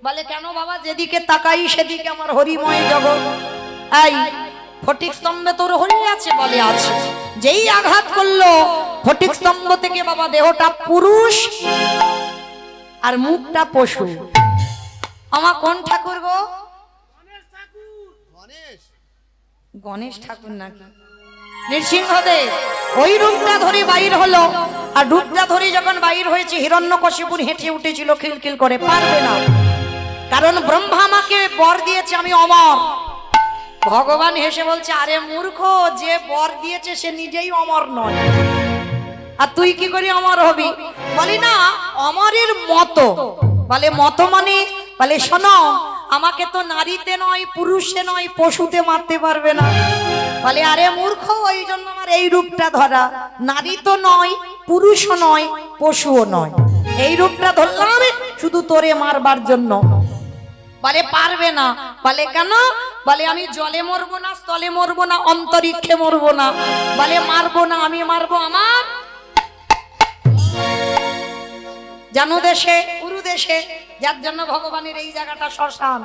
বলে কেন বাবা, যেদিকে তাকাই সেদিকে আমার হরিময় জগৎ। এই ফটিক স্তম্ভে তোর হরি আছে? বলে আছে। যেই আঘাত করলো ফটিক স্তম্ভ থেকে বাবা দেহটা পুরুষ আর মুখটা পশু। আমার কোন ঠাকুর গো? গণেশ ঠাকুর নাকি নৃসিংহদেব? ওই রূপটা ধরে বাইর হলো। আর রূপটা ধরে যখন বাইর হয়েছে, হিরণ্যকশিপুর হেঁটে উঠেছিল খিলখিল করে। পারবে না, কারণ ব্রহ্মা আমাকে বর দিয়েছে আমি অমর। ভগবান হেসে বলছে, আরে মূর্খ, যে বর দিয়েছে সে নিজেই অমর নয়, আর তুই কি করে অমর হবি? বলি না অমরের মতো। বলে মতো মানে? বলে শোনো, আমাকে তো নারীতে নয়, পুরুষে নয়, পশুতে মারতে পারবে না। বলে আরে মূর্খ, ওই জন্য আমার এই রূপটা ধরা। নারী তো নয়, পুরুষও নয়, পশুও নয়, এই রূপটা ধরলাম শুধু তোরে মারবার জন্য। বলে পারবে না। বলে কেন? বলে আমি জলে মরবো না, স্থলে মরবো না, অন্তরিক্ষে মরবো না। বলে মারবো না, আমি মারবো আমার জানু দেশে, উরু দেশে, যার জন্য ভগবানের এই জায়গাটা শ্মশান।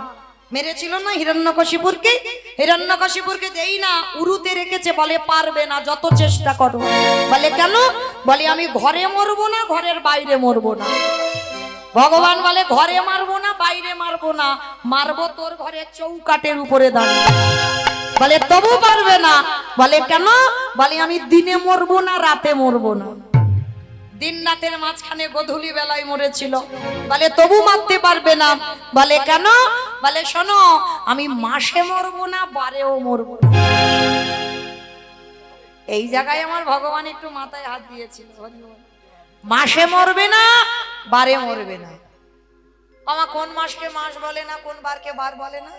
মেরেছিল না হিরণ্যকশিপুরকে? হিরণ্যকশিপুরকে যেই না উরুতে রেখেছে, বলে পারবে না, যত চেষ্টা করো। বলে কেন? বলে আমি ঘরে মরবো না, ঘরের বাইরে মরবো না। ভগবান বলে ঘরে মারবো না, বাইরে মারবো না, মারবো তোর ঘরে চৌকাটের উপরে দাঁড়িয়ে। বলে তবু পারবে না। বলে কেন? বলে আমি দিনে মরবো না, রাতে মরবো না। দিন রাতের মাঝখানে গোধূলি বেলায় মরেছিল। বলে তবু মারতে পারবে না। বলে কেন? বলে শোনো, আমি মাসে মরবো না, বারেও মরবো না। এই জায়গায় আমার ভগবান একটু মাথায় হাত দিয়েছিল। মাসে মরবে না, বারে মরবে না। আমার কোন মাসকে মাস বলে না, কোন বারকে বার বলে না?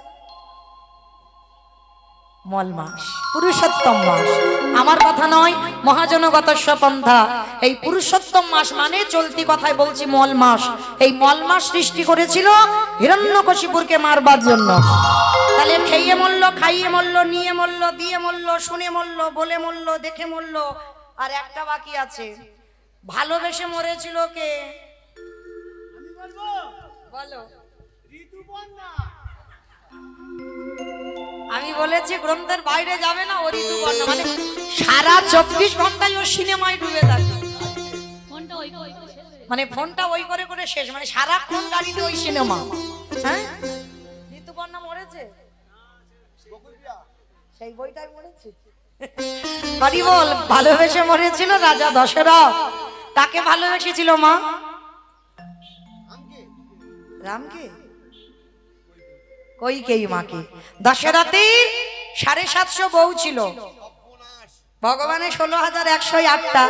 মল মাস, পুরুষোত্তম মাস। আমার কথা নয়, মহাজনগতস্য পন্থা। এই পুরুষোত্তম মাস মানে চলতি কথায় বলছি মল মাস। এই মল মাস সৃষ্টি করেছিল হিরণ্যকশিপুরকে মারবার জন্য। তাহলে খেয়ে মরল, খাইয়ে মরল, নিয়ে মরল, দিয়ে মরল, শুনে মরল, বলে মরল, দেখে মরল। আর একটা বাকি আছে, ভালোবেসে মরেছিল কে? বলো। আমি বলেছি গ্রন্থের বাইরে যাবে না, ও ঋতুপর্ণা মানে সারা 24 ঘন্টায় ও সিনেমায় ডুবে থাকে। মানে ফোনটা ওই করে করে শেষ, মানে সারাক্ষণ গাড়িতে ওই সিনেমা। হ্যাঁ, ঋতুপর্ণা মরেছে, সেই বইটাই মরেছে। হরি বল। ভালোবেসে মরেছিল রাজা দশরথ। কাকে ভালোবেসেছিল মা? রামকে, কইকেয়ী মাকে। দশরথের 750 বউ ছিল, ভগবানের 16,108টা,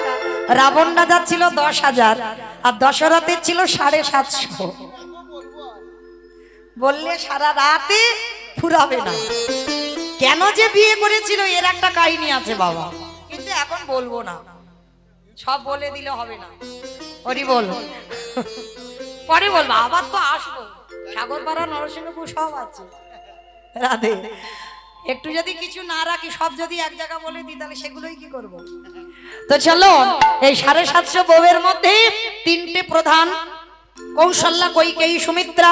রাবণ রাজার ছিল 10,000, আর দশরথের ছিল 750। বললে সারা রাতে ফুরাবে না। কেন যে বিয়ে করেছিল এর একটা কাহিনী আছে বাবা, কিন্তু এখন বলবো না, সব বলে দিলে হবে না। হরি বল, পরে বলবো, আবার তো আসবো। সাগরপাড়া, নরসিংহপুর সব আছে। রাধে। একটু যদি কিছু না রাখি, সব যদি এক জায়গা বলে দিই, তাহলে সেগুলোই কি করব? তো চলো, এই 750 বউয়ের মধ্যে 3টে প্রধান, কৌশল্যা, কৈকেয়ী, সুমিত্রা।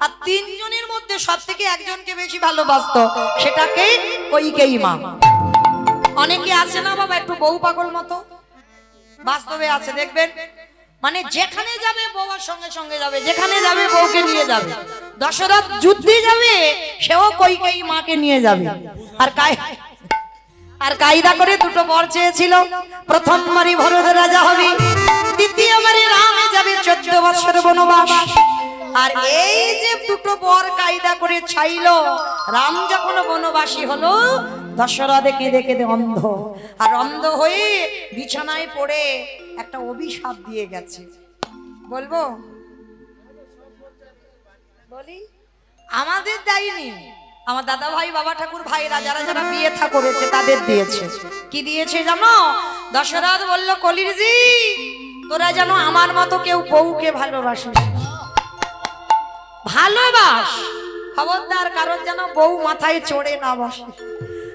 আর 3 জনের মধ্যে সব থেকে একজনকে বেশি ভালোবাসত, সেটাকে কৈকেয়ী মা। অনেকে আছে না বাবা একটু বউ পাগল মতো, বাস্তবে আছে দেখবেন। মানে যেখানে যাবে বউর সঙ্গে সঙ্গে যাবে, যেখানে যাবে বউকে নিয়ে যাবে। দশরথ যুদ্ধে যাবে, সেও কৈকেয়ী মাকে নিয়ে যাবে। আর কায়দা করে 2টো বর চেয়েছিল। প্রথম বারই ভরত রাজা হবে, দ্বিতীয় বারে রামে যাবে 14 বছর বনবাস। আর এই যে 2টো বর কায়দা করে চাইল, রাম যখন বনবাসী হলো, দশরথ কেঁদে কেঁদে অন্ধ, আর অন্ধ হয়ে বিছানায় পড়ে একটা অভিশাপ দিয়ে গেছে। বলবো? বলি, আমাদের দেয়নি, আমার দাদা ভাই, বাবা ঠাকুর ভাইরা যারা যারা বিয়ে থা করেছে তাদের দিয়েছে। কি দিয়েছে জানো? দশরথ বলল, কলিরজি তোরা জানো আমার মতো কেউ বউকে ভালোবাসিস, ভালোবাস, খবরদার কারণ যেন বউ মাথায় চড়ে না বসে।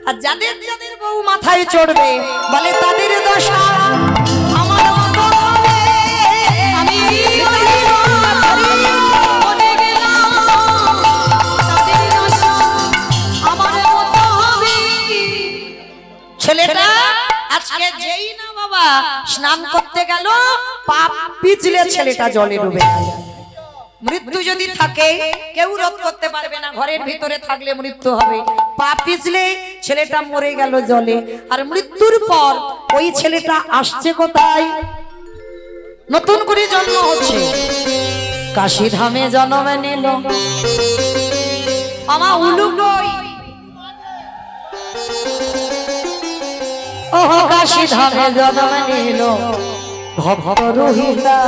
আর যাদের যাদের বউ মাথায় চড়বে বলে তাদের দশা আমার মতো হবে। আমি বলে গেলাম তাদের দশা আমার মতো হবে। ছেলেটা আজকে যেই না বাবা স্নান করতে গেল পাপ পিছলে ছেলেটা জলে ডুবে গেল। মৃত্যু যদি থাকে কেউ রোধ করতে পারবে না, ঘরের ভিতরে থাকলে মৃত্যু হবে। পা পিছলে ছেলেটা মরে গেল জলে। আর মৃত্যুর পর ওই ছেলেটা আসছে কোথায়? নতুন করে জন্ম হচ্ছে, কাশী ধামে জন্ম নিল। আমা উলুকই ও কাশী ধামে জন্ম নিল ভক্ত রোহিতা।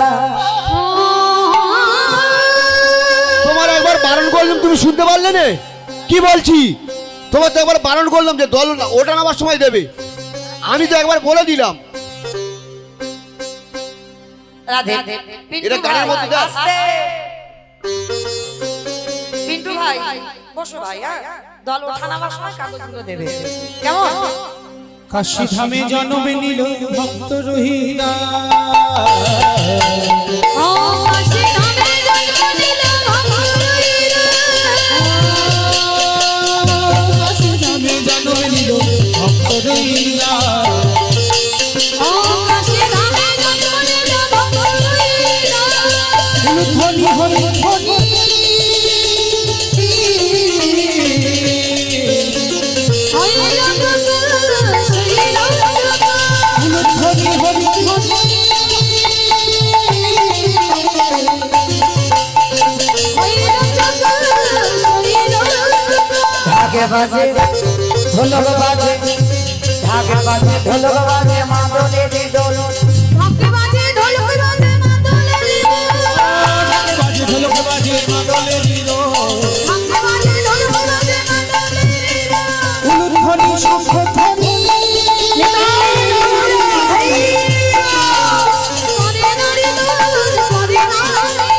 তোমার একবার বারণ করলাম, তুমি শুনতে পারলে না কি বলছি? তোমার তো একবার বারণ করলাম যে দল ওটা নামার সময় দেবে, আমি তো একবার বলে দিলাম। রাধে এটা গানের মধ্যে দাও। পিন্টু ভাই বসো ভাই, দল ওঠা নামার সময় কাগজগুলো দেবে কেমন? কাশী ধামে জন্ম নিল ভক্ত রহিলা। কাশী ধামে জন্ম নিল ভক্ত রহিলা। ধ্বনি ধ্বনি ধ্বনি ঢাকে বাজে ঢোলক বাজে, ঢাকে বাজে ঢোলক বাজে, মাদলে দিদোল। ঢাকে বাজে ঢোলক বাজে, মাদলে দিদোল। ঢাকে বাজে ঢোলক বাজে মাদলে দিল। ঢাকে বাজে ঢোলক বাজে, মাদলে দিদোল। উলুধ্বনি শঙ্খ ধ্বনি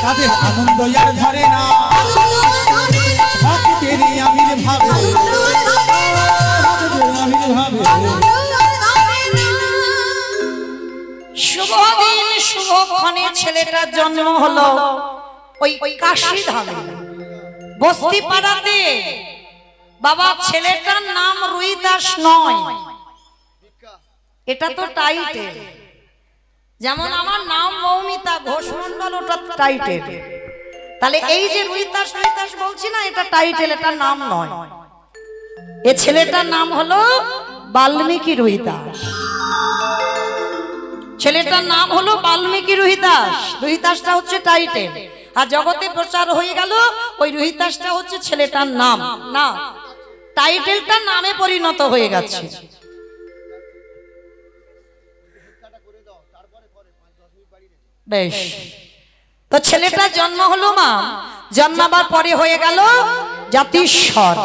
তাদের আনন্দ আর ধরে না। ভক্তের আমির ভাবে, ভক্তের আমির ভাবে। শুভ দিন শুভক্ষণে ছেলেটার জন্ম হলো ওই কাশী ধামে বস্তি পাড়াতে। বাবা ছেলেটার নাম রুইদাস নয়, এটা তো টাইটেল। যেমন আমার নাম মৌমিতা ঘোষ মন্ডল, ওটা টাইটেল। তাহলে এই যে রুইদাস রুইদাস বলছি না, এটা টাইটেল, এটা নাম নয়। এ ছেলেটার নাম হলো বাল্মীকি রুইদাস। ছেলেটার নাম হলো বাল্মীকি রুহিদাস। রুহিদাসটা হচ্ছে টাইটেল, আর জগতে প্রচার হয়ে গেল ওই রুহিদাসটা হচ্ছে ছেলেটার নাম। না, টাইটেলটা নামে পরিণত হয়ে গেছে। বেশ, তো ছেলেটার জন্ম হলো মা, জন্মাবার পরে হয়ে গেল জাতিস্বর।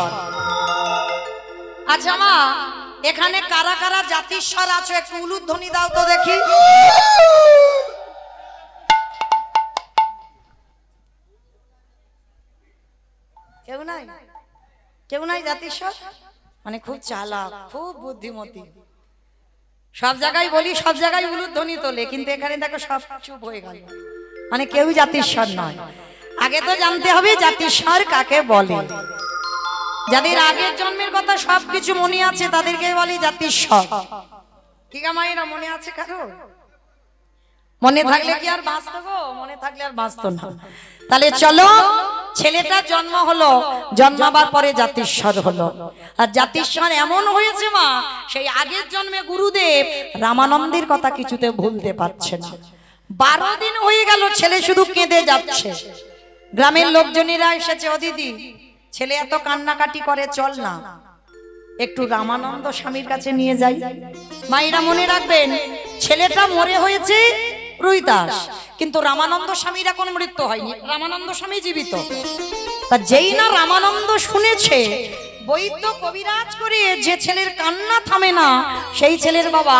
আচ্ছা মা, এখানে কারা কারা জাতিস্বর আছে একটু উলুধ্বনি দাও তো দেখি। কেউ নাই? কেউ নাই জাতিস্বর? মানে খুব চালাক, খুব বুদ্ধিমতী। সব জায়গায় বলি, সব জায়গায় উলুধ্বনি তোলে, কিন্তু এখানে দেখো সব চুপ হয়ে গেল। মানে কেউ জাতিস্বর নয়। আগে তো জানতে হবে জাতিস্বর কাকে বলে। যাদের আগের জন্মের কথা সবকিছু মনে আছে তাদেরকে বলি জাতিস্বর। কি গা মায়েরা, মনে আছে কারো? মনে থাকলে কি আর বাঁচতো গো? মনে থাকলে আর বাঁচতো না। তাহলে চলো, ছেলেটা জন্ম হলো, জন্মাবার পরে জাতিস্বর হলো। আর জাতিস্বর এমন হয়েছে মা, সেই আগের জন্মে গুরুদেব রামানন্দের কথা কিছুতে ভুলতে পারছে না। 12 দিন হয়ে গেল ছেলে শুধু কেঁদে যাচ্ছে। গ্রামের লোকজনেরা এসেছে, ও দিদি ছেলে এত কান্নাকাটি করে, চল না একটু রামানন্দ স্বামীর কাছে নিয়ে যাই। মায়েরা মনে রাখবেন, ছেলেটা মরে হয়েছে রুইদাস, কিন্তু রামানন্দ স্বামীর এখন মৃত্যু হয়নি, রামানন্দ স্বামী জীবিত। তা যেই না রামানন্দ শুনেছে, বৈদ্য কবিরাজ করে যে ছেলের কান্না থামে না, সেই ছেলের বাবা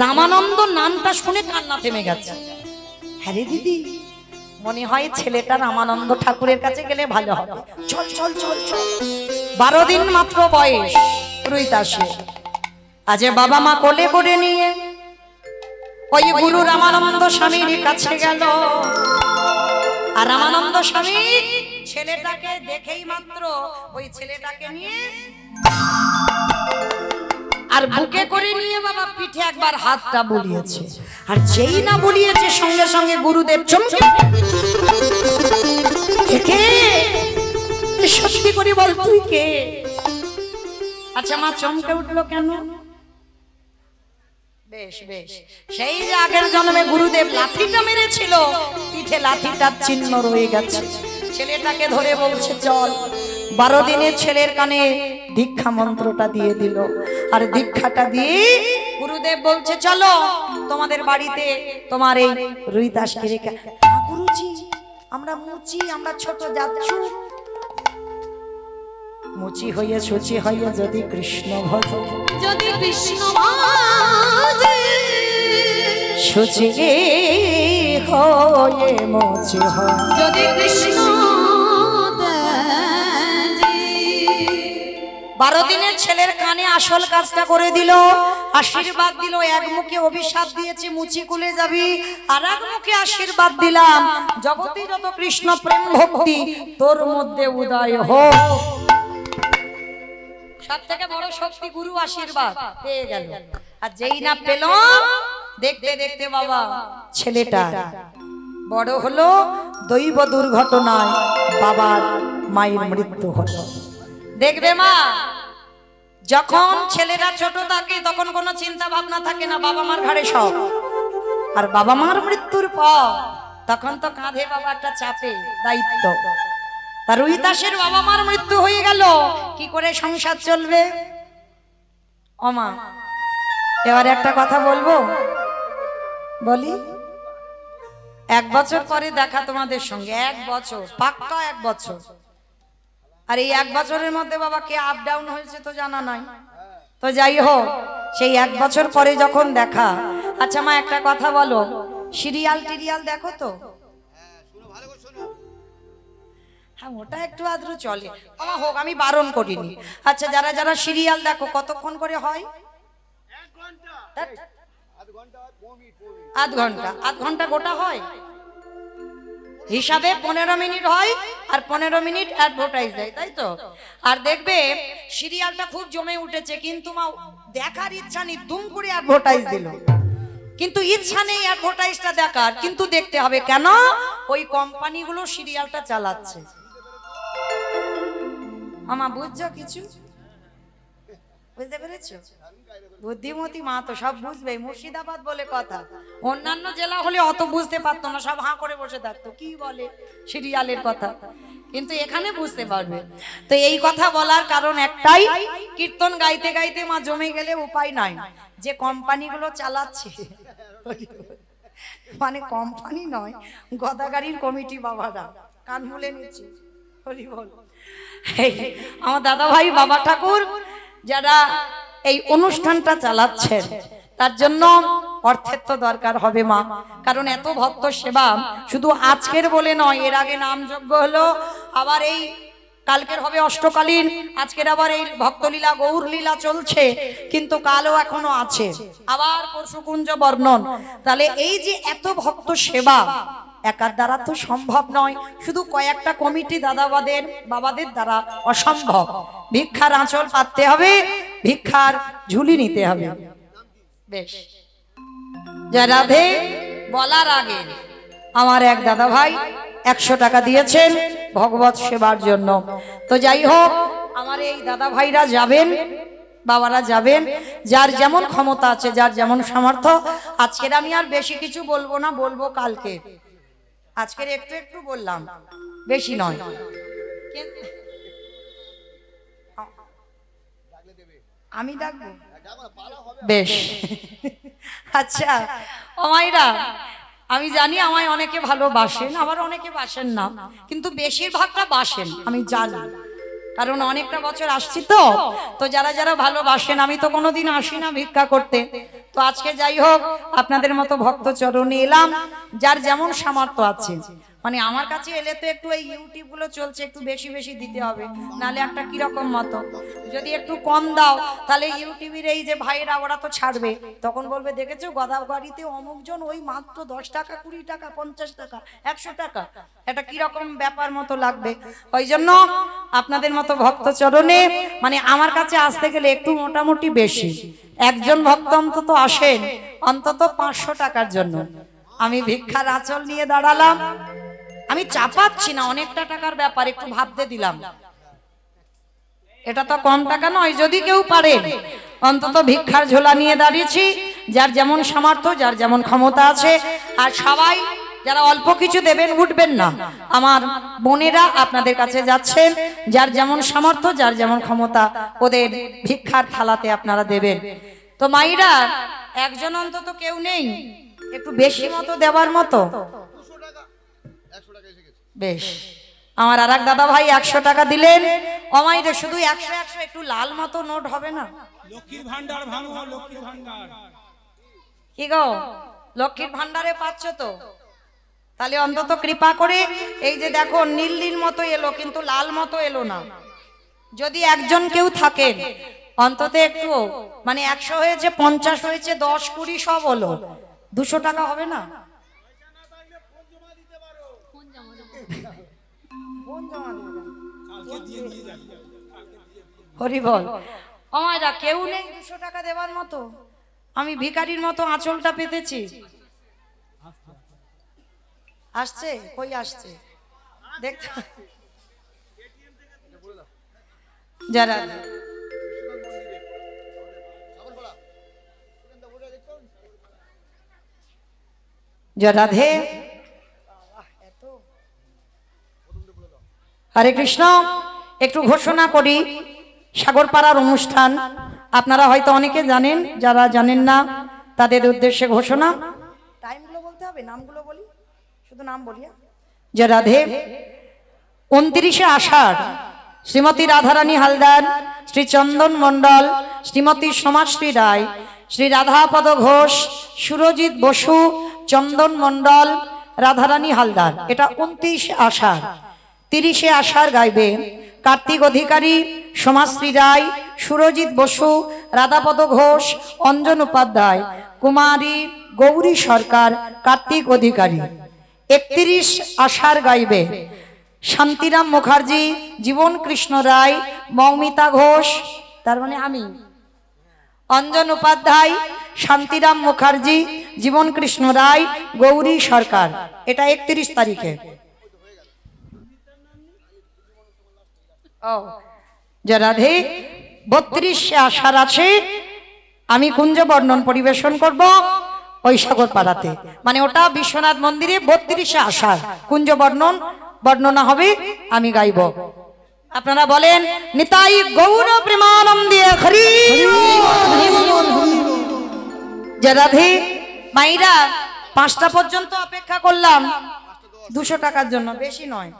রামানন্দ নামটা শুনে কান্না থেমে গেছে। হ্যাঁ রে দিদি, মনে হয় ছেলেটা রামানন্দ ঠাকুরের কাছে গেলে ভালো হবে, চল চল চল চল। 12 দিন মাত্র বয়স, রুইতাসে আজ বাবা মা কোলে করে নিয়ে ওই গুরু রামানন্দ স্বামীর কাছে গেল। আর রামানন্দ স্বামী ছেলেটাকে দেখেই মাত্র ওই ছেলেটাকে নিয়ে আর বুকে করে নিয়ে বাবা পিঠে একবার হাতটা বুলিয়েছে। আর যেই না বুলিয়েছে সঙ্গে সঙ্গে গুরুদেব চমকে, কে সত্যি করে বল তুই কে? আচ্ছা মা চমকে উঠলো কেন? বেশ বেশ, সেই যে আগের জন্মে গুরুদেব লাঠিটা মেরেছিল, পিঠে লাঠিটার চিহ্ন রয়ে গেছে। ছেলেটাকে ধরে বলছে চল। 12 দিনের ছেলের কানে দীক্ষা মন্ত্রটা দিয়ে দিল। আর দীক্ষাটা দিয়ে গুরুদেব বলছে চলো তোমাদের বাড়িতে তোমার এই রুইদাসকে রেখে। গুরুজি আমরা মুচি, আমরা ছোট যাচ্ছু, মুচি হইয়া সুচি হইয়া যদি কৃষ্ণ ভজ, যদি কৃষ্ণ ভজে সুচি হয়ে মুচি হয়, যদি কৃষ্ণ 12 দিনের ছেলের কানে আসল কাজটা করে দিল, আশীর্বাদ দিল। এক মুখে অভিশাপ দিয়েছে মুচি কুলে যাবি, আর এক মুখে আশীর্বাদ দিলাম জগতে যত কৃষ্ণ প্রেম ভক্তি তোর মধ্যে উদয় হোক। সব থেকে বড় শক্তি গুরু আশীর্বাদ পেয়ে গেল। আর যেই না পেল, দেখতে দেখতে বাবা ছেলেটা বড় হলো, দৈব দুর্ঘটনায় বাবার মায়ের মৃত্যু হলো। দেখবে মা, যখন ছেলেরা ছোট থাকে তখন কোনো চিন্তা ভাবনা থাকে না, বাবা মার ঘাড়ে সব। আর বাবা মার মৃত্যুর পর তখন তো কাঁধে বাবা একটা চাপে দায়িত্ব। তার রুইদাসের বাবা মার মৃত্যু হয়ে গেল, কি করে সংসার চলবে? ও মা, এবার একটা কথা বলবো, বলি। 1 বছর পরে দেখা তোমাদের সঙ্গে, 1 বছর পাক্কা 1 বছর। আর এই 1 বছরের মধ্যে বাবা কে আপ ডাউন হয়েছে তো জানা নাই। তো যাই হোক, সেই 1 বছর পরে যখন দেখা। আচ্ছা মা একটা কথা বলো, সিরিয়াল টিরিয়াল দেখো তো? হ্যাঁ, ওটা একটু আদ্র চলে বাবা, হোক, আমি বারণ করিনি। আচ্ছা যারা যারা সিরিয়াল দেখো কতক্ষণ করে হয়? আধ ঘন্টা গোটা হয়, হিসাবে 15 মিনিট হয়, আর 15 মিনিট অ্যাডভার্টাইজ দেয়, তাই তো? আর দেখবে সিরিয়ালটা খুব জমে উঠেছে, কিন্তু মা দেখার ইচ্ছা নেই, দুম করে অ্যাডভার্টাইজ দিল। কিন্তু ইচ্ছা নেই অ্যাডভার্টাইজটা দেখার, কিন্তু দেখতে হবে। কেন? ওই কোম্পানিগুলো সিরিয়ালটা চালাচ্ছে। আমা বুঝছো কিছু? বুঝতে পেরেছো? বুদ্ধিমতী মা তো সব বুঝবে। মুর্শিদাবাদ বলে কথা, অন্যান্য জেলা হলে অত বুঝতে পারতো না, সব হাঁ করে বসে থাকতো, কি বলে সিরিয়ালের কথা, কিন্তু এখানে বুঝতে পারবে। তো এই কথা বলার কারণ একটাই, কীর্তন গাইতে গাইতে মা জমে গেলে উপায় নাই। যে কোম্পানিগুলো চালাচ্ছে, মানে কোম্পানি নয়, গদাগাড়ির কমিটি বাবারা, কান মুলে নিচ্ছি, হরি বল। আমার দাদা ভাই বাবা ঠাকুর যারা এই অনুষ্ঠানটা চালাচ্ছেন, তার জন্য অর্থের তো দরকার হবে মা। কারণ এত ভক্ত সেবা শুধু আজকের বলে নয়, এর আগে নামযজ্ঞ হলো, আবার এই কালকের হবে অষ্টকালীন, আজকের আবার এই ভক্তলীলা গৌর লীলা চলছে, কিন্তু কালও এখনো আছে, আবার পরশুকুঞ্জ বর্ণন। তাহলে এই যে এত ভক্ত সেবা একার দ্বারা তো সম্ভব নয়, শুধু কয়েকটা কমিটি দাদাবাদের বাবাদের দ্বারা অসম্ভব। ভিক্ষার আঁচল পাততে হবে, ভিক্ষার ঝুলি নিতে হবে। বেশ, রাধে বলার আগে আমার এক দাদা ভাই 100 টাকা দিয়েছেন ভগবত সেবার জন্য। তো যাই হোক, আমার এই দাদা ভাইরা যাবেন, বাবারা যাবেন, যার যেমন ক্ষমতা আছে, যার যেমন সামর্থ্য। আজকের আমি আর বেশি কিছু বলবো না, বলবো কালকে। আজকের একটু একটু বললাম, বেশি নয়। আমি ডাকবো? বেশ, আচ্ছা ও মাইরা, আমি জানি আমায় অনেকে ভালোবাসেন, আবার অনেকে বাসেন না, কিন্তু বেশিরভাগটা বাসেন আমি জানি, কারণ অনেকটা বছর আসছি তো। তো যারা যারা ভালোবাসেন, আমি তো কোনোদিন আসি না ভিক্ষা করতে, তো আজকে যাই হোক আপনাদের মতো ভক্ত চরণে এলাম, যার যেমন সামর্থ্য আছে। মানে আমার কাছে এলে তো একটু এই ইউটিউব গুলো চলছে, একটু বেশি বেশি দিতে হবে, নালে একটা কিরকম মতো। যদি একটু কম দাও তাহলে ইউটিউবের এই যে ভাইরা ওরা তো ছাড়বে, তখন বলবে দেখেছো গোদাগাড়িতে অমুকজন ওই মাত্র 10 টাকা 20 টাকা 50 টাকা 100 টাকা, এটা কিরকম ব্যাপার মতো লাগবে। ওই জন্য আপনাদের মতো ভক্ত চরণে মানে আমার কাছে আসতে গেলে একটু মোটামুটি বেশি, একজন ভক্ত অন্তত আসেন অন্তত 500 টাকার জন্য। আমি ভিক্ষার আঁচল নিয়ে দাঁড়ালাম, আমি চাপাচ্ছি না, অনেকটা টাকার ব্যাপার, একটু ভাবতে দিলাম, এটা তো কম টাকা নয়। যদি কেউ পারে অন্তত ভিক্ষার ঝোলা নিয়ে দাঁড়িয়েছি, যার যেমন সামর্থ্য যার যেমন ক্ষমতা আছে। আর সবাই যারা অল্প কিছু দেবেন উঠবেন না, আমার বোনেরা আপনাদের কাছে যাচ্ছেন, যার যেমন সামর্থ্য যার যেমন ক্ষমতা ওদের ভিক্ষার থালাতে আপনারা দেবেন। তো মাইরা একজন অন্তত কেউ নেই একটু বেশি মতো দেওয়ার মতো? বেশ, আমার আর এক দাদা ভাই 100 টাকা দিলেন। অমাইরে শুধু 100 100 একটু লাল মতো নোট হবে না? লক্ষ্মীর ভান্ডার ভাঙো, লক্ষ্মীর ভান্ডার। কি গো, লক্ষ্মীর ভান্ডারে পাচ্ছ তো? তাহলে অন্তত কৃপা করে এই যে দেখো নীল নীল মতো এলো কিন্তু লাল মতো এলো না। যদি একজন কেউ থাকেন অন্তত একটু মানে 100 হয়েছে 50 হয়েছে 10 20 সব হলো, 200 টাকা হবে না? হরি বল। আমারা কেউ নেই 200 টাকা দেওয়ার মতো? আমি ভিখারির মতো আঁচলটা পেতেছি। আসছে কই আসছে দেখতে যারা রাধে। হরে কৃষ্ণ। একটু ঘোষণা করি, সাগরপাড়ার অনুষ্ঠান আপনারা হয়তো অনেকে জানেন, যারা জানেন না তাদের উদ্দেশ্যে ঘোষণা। টাইমগুলো বলতে হবে, নামগুলো বলি, শুধু নাম বলি। যে রাধে 29শে আষাঢ় শ্রীমতী রাধারানী হালদার, শ্রী চন্দন মণ্ডল, শ্রীমতী সমাজশ্রী রায়, শ্রী রাধাপদ ঘোষ, সুরজিৎ বসু, চন্দন মণ্ডল, রাধারানী হালদার। এটা 29শে আষাঢ়। 30শে আষাঢ় গাইবে কার্তিক অধিকারী, সমাজশ্রী রায়, সুরজিৎ বসু, রাধাপদ ঘোষ, অঞ্জন উপাধ্যায়, কুমারী গৌরী সরকার, কার্তিক অধিকারী। 31 আষাঢ় গাইবে শান্তিরাম মুখার্জি, জীবন কৃষ্ণ রায়, মৌমিতা ঘোষ, তার মানে আমি, অঞ্জন উপাধ্যায়, শান্তিরাম মুখার্জি, জীবন কৃষ্ণ রায়, গৌরী সরকার। এটা 31 তারিখে। ও যে রাধে 32শে আষাঢ় আছে, আমি কুঞ্জ বর্ণন পরিবেশন করব ওই সাগরপাড়াতে, মানে ওটা বিশ্বনাথ মন্দিরে 32শে আষাঢ় কুঞ্জ বর্ণনা হবে, আমি গাইব। আপনারা বলেন নিতাই গৌর প্রেমানন্দে হরি যে রাধে। মাইরা 5টা পর্যন্ত অপেক্ষা করলাম 200 টাকার জন্য, বেশি নয়,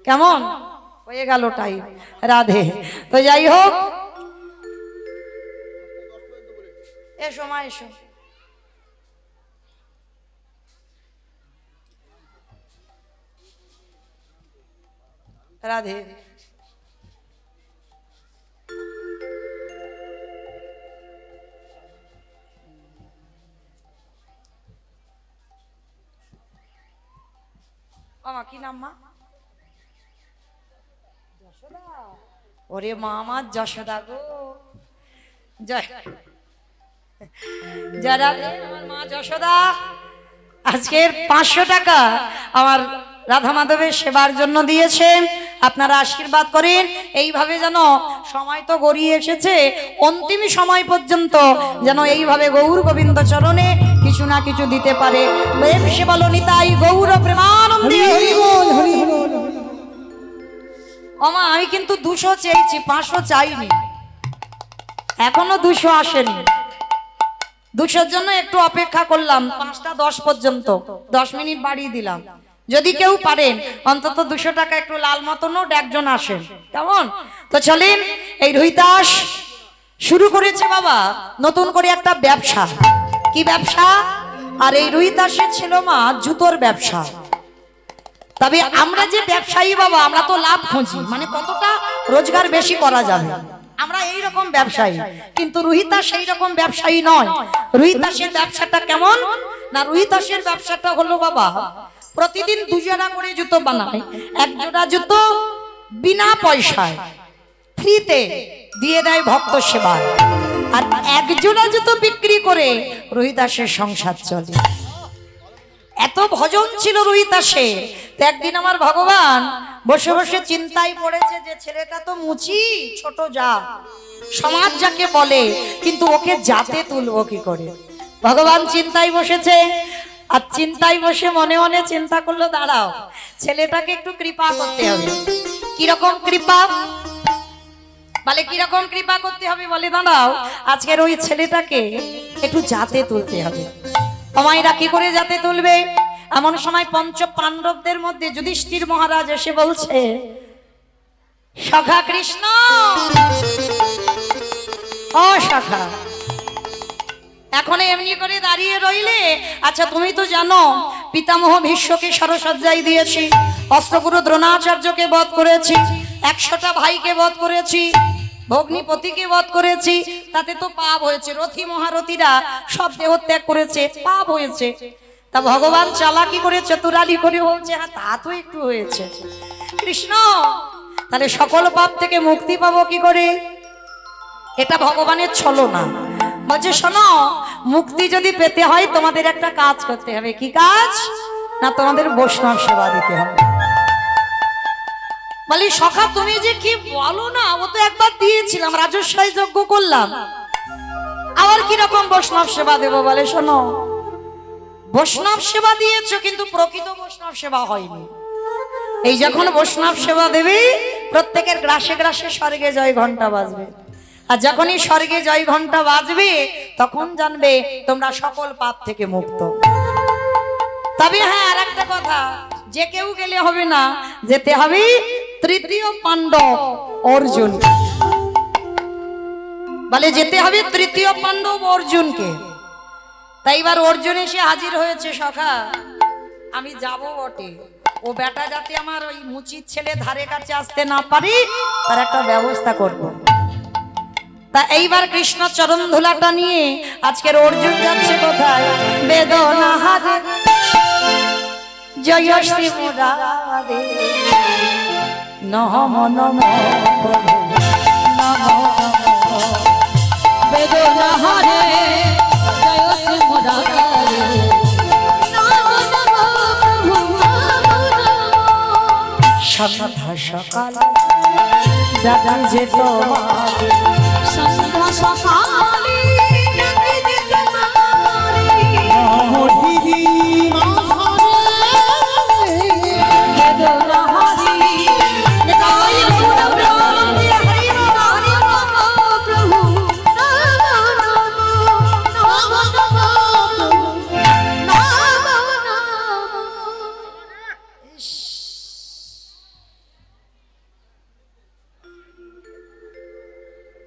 কেমন হয়ে গেল টাইম। রাধে। তো যাই হোক, এসো মা এসো। রাধে। মামা কি নাম মা? যশোদা। ওরে মা আমার যশোদা গো, জয় যারা আমার মা যশোদা আজকের 500 টাকা আমার রাধা মাধবের সেবার জন্য দিয়েছেন। আপনারা আশীর্বাদ করেন এইভাবে যেন, সময় তো গড়িয়ে এসেছে, অন্তিম সময় পর্যন্ত যেন এইভাবে গৌর গোবিন্দ চরণে কিছু না কিছু দিতে পারে। প্রেম সে বলো নিতাই গৌর প্রেমানন্দে হরি বল হরি বল। ওমা আমি কিন্তু 200 চেয়েছি, 500 চাইনি, এখনো 200 আসেনি। 200-র জন্য একটু অপেক্ষা করলাম, 5টা 10 পর্যন্ত 10 মিনিট বাড়িয়ে দিলাম। যদি কেউ পারেন অন্তত 200 টাকা একটু লাল মতো নোট একজন আসেন, কেমন? তো চলেন, এই রুহিদাস শুরু করেছে বাবা নতুন করে একটা ব্যবসা। কি ব্যবসা? আর এই রুহিদাসের ছিল মা জুতোর ব্যবসা। তবে আমরা যে ব্যবসায়ী বাবা, আমরা তো লাভ খুঁজি, মানে কতটা রোজগার বেশি করা যাবে, আমরা এই রকম ব্যবসায়ী। কিন্তু রুহিতা সেই রকম ব্যবসায়ী নয়। রুহিতাসের ব্যবসাটা কেমন না, রুহিতাসের ব্যবসাটা হলো বাবা প্রতিদিন 2 জোড়া করে জুতো বানায়। 1 জোড়া জুতো বিনা পয়সায় ফ্রিতে দিয়ে দেয় ভক্ত সেবায়, আর 1 জোড়া জুতো বিক্রি করে রুহিতাসের সংসার চলে। এত ভজন ছিল রুহিতাসে। তো একদিন আমার ভগবান বসে বসে চিন্তায় পড়েছে যে ছেলেটা তো মুচি, ছোট জাত, সমাজ যাকে বলে, কিন্তু ওকে জাতে তুলবো কি করে। ভগবান চিন্তায় বসেছে, আর চিন্তায় বসে মনে মনে চিন্তা করলো, দাঁড়াও ছেলেটাকে একটু কৃপা করতে হবে। কিরকম কৃপা বলে, কিরকম কৃপা করতে হবে বলে, দাঁড়াও আজকের ওই ছেলেটাকে একটু জাতে তুলতে হবে। আমায়রা কি করে জাতে তুলবে? এমন সময় 5 পাণ্ডবদের মধ্যে যুধিষ্ঠির মহারাজ এসে বলছে, সখা কৃষ্ণ, ও সখা, এখন এমনি করে দাঁড়িয়ে রইলে? আচ্ছা তুমি তো জানো পিতামহ ভীষ্মকে সরসজ্জায় দিয়েছি, অস্ত্রগুরু দ্রোণাচার্যকে বধ করেছি, 100টা ভাইকে বধ করেছি, ভগ্নিপতিকে বধ করেছি, তাতে তো পাপ হয়েছে। রথী মহারথীরা সব দেহত্যাগ করেছে, পাপ হয়েছে। তা ভগবান চালাকি করে চতুরালি করে বলছে, হ্যাঁ তা তো একটু হয়েছে কৃষ্ণ, তাহলে সকল পাপ থেকে মুক্তি পাবো কি করে? এটা ভগবানের ছলনা। বলছে শোনো, মুক্তি যদি পেতে হয় তোমাদের একটা কাজ করতে হবে। কি কাজ? না তোমাদের বৈষ্ণব সেবা দিতে হবে। বলি সখা তুমি যে কি বলো না, ও তো একবার দিয়েছিলাম, রাজস্বই যজ্ঞ করলাম, আবার কিরকম বৈষ্ণব সেবা দেবো? বলে শোনো, বৈষ্ণব সেবা দিয়েছো কিন্তু প্রকৃত বৈষ্ণব সেবা হয়নি। এই যখন বৈষ্ণব সেবা দেবে, প্রত্যেকের গ্রাসে গ্রাসে স্বর্গে জয় ঘন্টা বাজবে, আর যখনই স্বর্গে জয় ঘন্টা বাজবে তখন জানবে তোমরা সকল পাপ থেকে মুক্ত। তবে হ্যাঁ আর একটা কথা, যে কেউ গেলে হবে না, যেতে হবে তৃতীয় পাণ্ডব অর্জুন। বলে যেতে হবে তৃতীয় পাণ্ডব অর্জুনকে। তাই এবার অর্জুন এসে হাজির হয়েছে, সখা আমি যাব বটে, ও বেটা যাতে আমার ওই মুচির ছেলে ধারে কাছে আসতে না পারি তার একটা ব্যবস্থা করব। তা এইবার কৃষ্ণ চরণ ধুলাটা নিয়ে আজকের অর্জুন যাচ্ছে কোথায়? বেদনা হারে জয় শ্রী মুরারে নমঃ নমঃ প্রভু নমঃ বেদনা হারে জয় শ্রী মুরারে নমঃ নমঃ প্রভু সন্ধ্যা সকাল ডাকি যে তোমারে, সন্ধ্যা সকালে ডাকি যে তোমারে, মহিরি মাঝারে বেদনা হারে জয় গুণ ব্রহ্মে হরি হরি নমঃ প্রভু নমঃ নমঃ নমঃ নমঃ।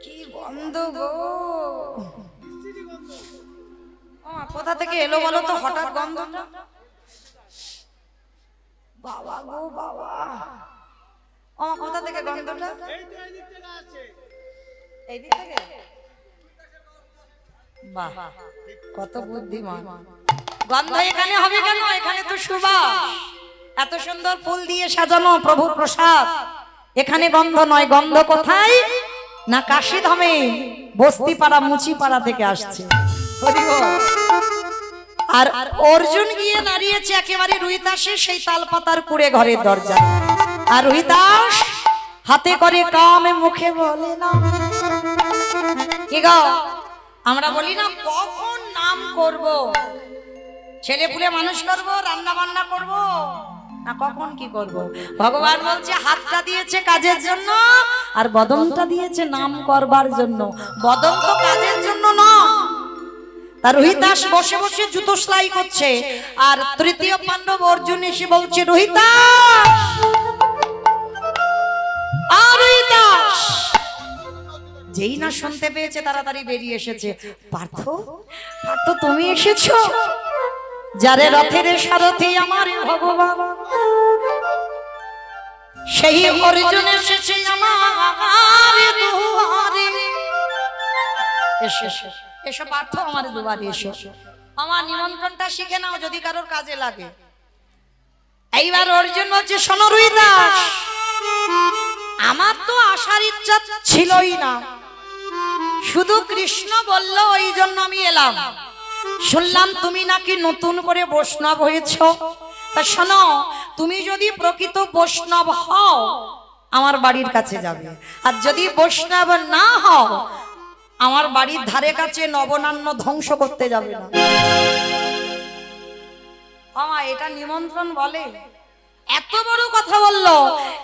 কি গন্ধ গো! কোথা থেকে এলো বলো তো হঠাৎ গন্ধটা? বাবা গো বাবা, কোথা থেকে গন্ধটা? এই দিক থেকে? বাহ, কত বুদ্ধিমান! গন্ধ এখানে হবে কেন? এখানে তো সুবাস, এত সুন্দর ফুল দিয়ে সাজানো প্রভুর প্রসাদ, এখানে গন্ধ নয়। গন্ধ কোথায়? না কাশীধামে বস্তিপাড়া মুচিপাড়া থেকে আসছে। আর অর্জুন গিয়ে দাঁড়িয়েছে একেবারে রুহিতাসের সেই তালপাতার কুড়ে ঘরের দরজা, আর রুহিতাস হাতে করে কামে মুখে বলে না। কি গো, আমরা বলি না কখন নাম করব, ছেলে পুলে মানুষ করব, রান্না বান্না করব, না কখন কি করব? ভগবান বলছে হাতটা দিয়েছে কাজের জন্য, আর বদনটা দিয়েছে নাম করবার জন্য। বদন তো কাজের জন্য না। তার রোহিতাস বসে বসে জুতো সেলাই করছে, আর তৃতীয় পাণ্ডব অর্জুন এসে বলছে রোহিতাস, রোহিতাস। যেই না শুনতে পেয়েছে তাড়াতাড়ি বেরিয়ে এসেছে। পার্থ, পার্থ তুমি এসেছো? যারে রথের সারথি আমার ভগবান, সেই অর্জুন এসেছে আমার দুয়ারে। এসো এসো পার্থ, আমার দুয়ারে এসো, আমার নিমন্ত্রণটা শিখে নাও যদি কারোর কাজে লাগে। এইবার অর্জুন বলছে, শোনো রুইদাস, আমার তো আসার ইচ্ছা ছিলই না, শুধু কৃষ্ণ বলল ওই জন্য আমি এলাম। শুনলাম তুমি নাকি নতুন করে বৈষ্ণব হয়েছ, তা শোনো, তুমি যদি প্রকৃত বৈষ্ণব হও আমার বাড়ির কাছে যাবে, আর যদি বৈষ্ণব না হও আমার বাড়ির ধারে কাছে নবনান্য ধ্বংস করতে যাবে না। এটা নিমন্ত্রণ বলে, এত বড় কথা বললো,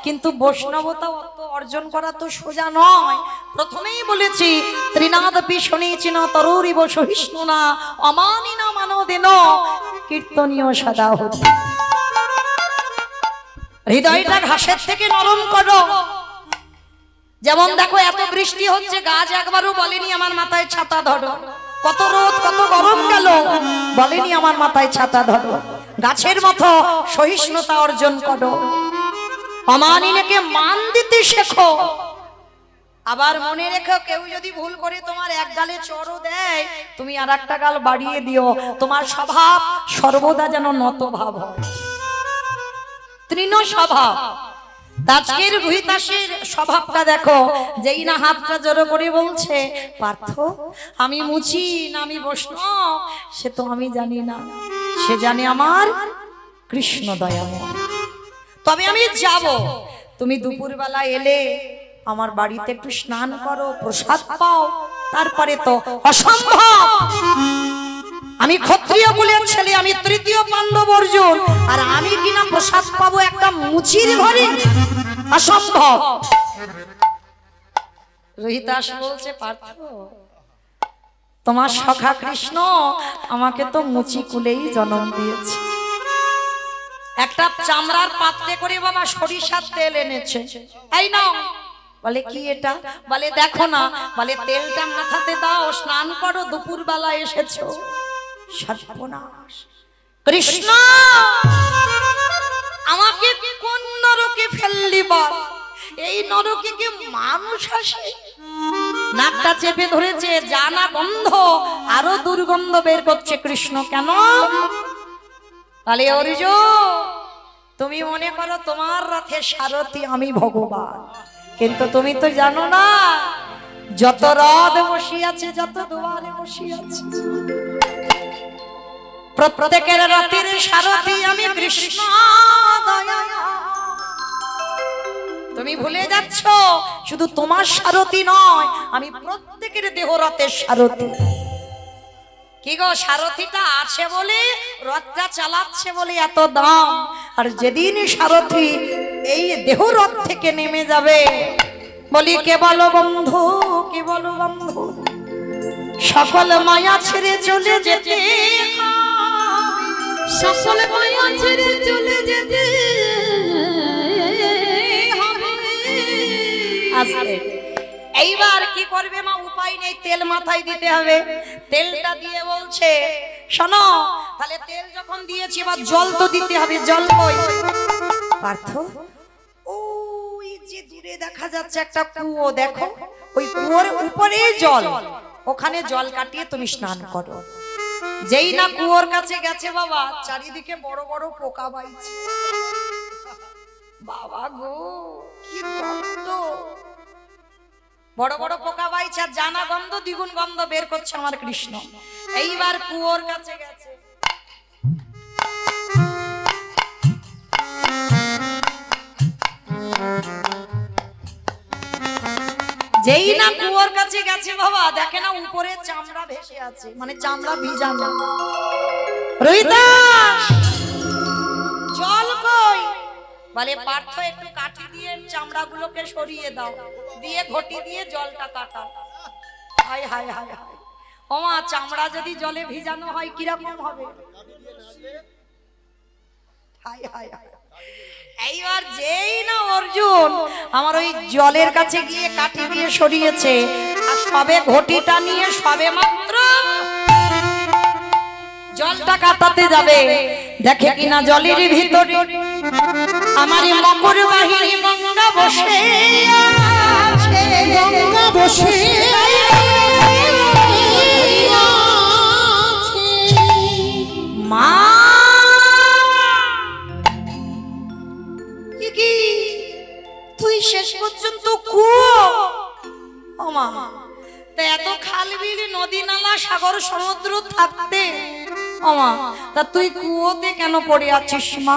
কিন্তু বৈষ্ণবতা অর্জন করা তো সোজা নয়। প্রথমেই বলেছি, ত্রিনাদপি শুনেছিন তরুরিব সহিষ্ণু না অমানিন মানদেন কীর্তনীয় সদা হতে। হৃদয়টা ঘাসের থেকে নরম করো। যেমন দেখো, এত বৃষ্টি হচ্ছে, গাছ একবারও বলেনি আমার মাথায় ছাতা ধরো। কত রোদ, কত গরম গেল, বলেনি আমার মাথায় ছাতা ধরো। গাছের মতো সহিষ্ণুতা অর্জন করো, অমানিনকে মান দিতে শেখো। আবার মনে রেখো, কেউ যদি ভুল করে তোমার এক গালে চড়ও দেয়, তুমি আর একটা গাল বাড়িয়ে দিও। তোমার স্বভাব সর্বদা যেন নত ভাব হয়, তৃণ স্বভাব। আজকের রুহিদাসের স্বভাবটা দেখো, যেই না হাতটা জড়ো করে বলছে, পার্থ আমি মুচি না আমি বৈষ্ণব সে তো আমি জানি না, সে জানে আমার কৃষ্ণ দয়াময়। তবে আমি যাব, তুমি দুপুরবেলা এলে আমার বাড়িতে একটু স্নান করো, প্রসাদ পাও, তারপরে তো অসম্ভব। আমি ক্ষত্রিয় কুলের ছেলে, আমি তৃতীয় পাণ্ডব অর্জুন, আর আমি কিনা প্রসাদ পাবো একটা মুচির ঘরে? অসম্ভব। রুহিদাস বলছে, পার্থ তোমার সখা কৃষ্ণ আমাকে তো মুচি কুলেই জন্ম দিয়েছে। একটা চামড়ার পাত্রে করে বাবা সরিষার তেল এনেছে, এই নাও। বলে কি এটা? বলে দেখো না। বলে তেলটা মাথাতে দাও, স্নান করো, দুপুর বেলা এসেছো। সর্বনাশ! কৃষ্ণ আমাকে কোন নরকে ফেললি বল? এই নরকে কি মানুষ আসে? নাকটা চেপে ধরেছে, জানা গন্ধ, আরো দুর্গন্ধ বের করছে। কৃষ্ণ কেন? তাহলে অর্জুন তুমি মনে করো তোমার রথে সারথি আমি ভগবান, কিন্তু তুমি তো জানো না যত রথ বসিয়াছে, যত দুয়ারে বসিয়াছে, প্রত্যেকের রথের সারথি আমি কৃষ্ণ। তুমি ভুলে যাচ্ছ, শুধু তোমার সারথি নয়, আমি প্রত্যেকের দেহ রথের সারথি। কি গো, সারথিটা আছে বলে রথটা চালাচ্ছে বলে এত দাম, আর যেদিন সারথি এই দেহ রথ থেকে নেমে যাবে, বলি কে বলো বন্ধু, কে বলো বন্ধু, সকল মায়া ছেড়ে চলে যেতে, সকল মায়া ছেড়ে চলে যেতে হবে। এইবার কি করবে মা? উপায় নেই, তেল মাথায় দিতে হবে। তেলটা দিয়ে বলছে, শোনো, তাহলে তেল যখন দিয়েছি এবার জল তো দিতে হবে। জল কই? পার্থ ওই যে দূরে দেখা যাচ্ছে একটা কুয়ো, দেখো ওই কুয়োর উপরে জল, ওখানে জল কাটিয়ে তুমি স্নান করো। যেই না কুয়োর কাছে গেছে বাবা, চারিদিকে বড় বড় পোকা বাইছে। বাবা গো, কি গন্ধ! বড় বড় পোকা বাইছে, আর জানা গন্ধ দ্বিগুণ গন্ধ বের করছে আমার কৃষ্ণ। এইবার কুয়োর কাছে গেছে, যেই না কুয়োর কাছে গেছে বাবা, দেখে না উপরে চামড়া ভেসে আছে, মানে চামড়া ভিজানো। রুহিদাস জল কই? বলে পার্থ একটু কাঠি দিয়ে চামড়াগুলোকে সরিয়ে দাও, দিয়ে ঘটি দিয়ে জলটা কাটাও। হায় হায় হায় হায়, ওমা চামড়া যদি জলে ভিজানো হয় কিরকম হবে? হায় হায় হায়। এইবার যেই না অর্জুন আমার ওই জলের কাছে গিয়ে কাঠি দিয়ে সরিয়েছে, আর সবে ঘটিটা নিয়ে সবে মাত্র জলটা কাটাতে যাবে, দেখে কিনা জলের ভিতরে আমার মকর বাহিনী বসে আছে, গঙ্গা বসে মা কি তুই শেষ পর্যন্ত কুয়ো? ও মা, তা এত খাল বিল নদী নালা সাগর সমুদ্র থাকতে ও মা, তা তুই কুয়োতে কেন পড়ে আছিস মা?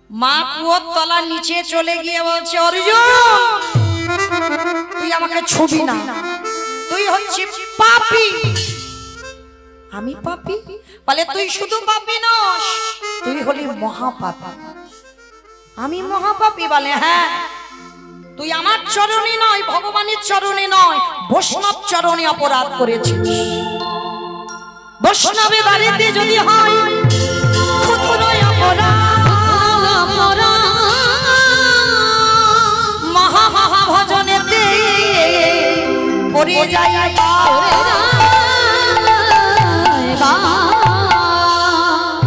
মা কুয়োর তলার নিচে চলে গিয়ে বলছে, অর্জুন তুই আমাকে ছুবি না, তুই হচ্ছিস পাপী। আমি পাপী? বলে তুই শুধু পাপী নস, তুই হলি মহাপাপী। আমি মহাপাপী? বলে হ্যাঁ, তুই আমার চরণে নয়, ভগবানের চরণে নয়, বৈষ্ণব চরণে অপরাধ করেছিস। বৈষ্ণবের বাড়িতে যদি হয় ক্ষুদ্র অপরাধ, মহা মহা ভজনেতে পড়ে যায়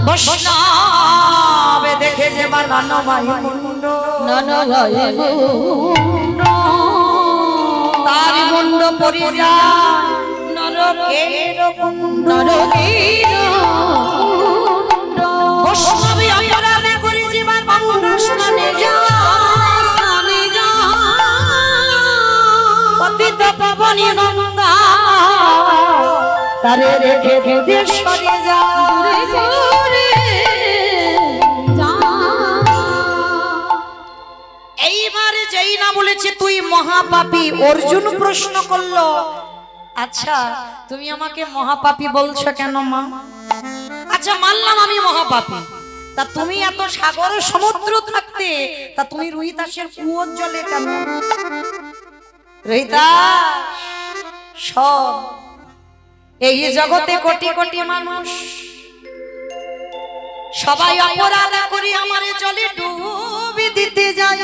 বৈষ্ণব দেখে যে বানানো বায়ুমুণ্ড, তার মুন্ড পড়ে যায় নরকের কুণ্ড। বৈষ্ণবী অপরাধে করে জীবন গঙ্গা স্নানে যায়, পতিত পাবনী গঙ্গা তারে রেখে দূরে সরে যায়। এইবারে যেই না বলেছে তুই মহাপাপী, অর্জুন প্রশ্ন করলো, আচ্ছা তুমি আমাকে মহাপাপী বলছো কেন মা? আচ্ছা মানলাম আমি মহাপাপী, তা তুমি এত সাগর সমুদ্র থাকতে তা তুমি রোহিতাসের কুয়োর জলে কেন? রোহিতাস সব এই জগতে কোটি কোটি মানুষ সবাই অপরাধ করি আমারে জলে ডুবি দিতে যায়।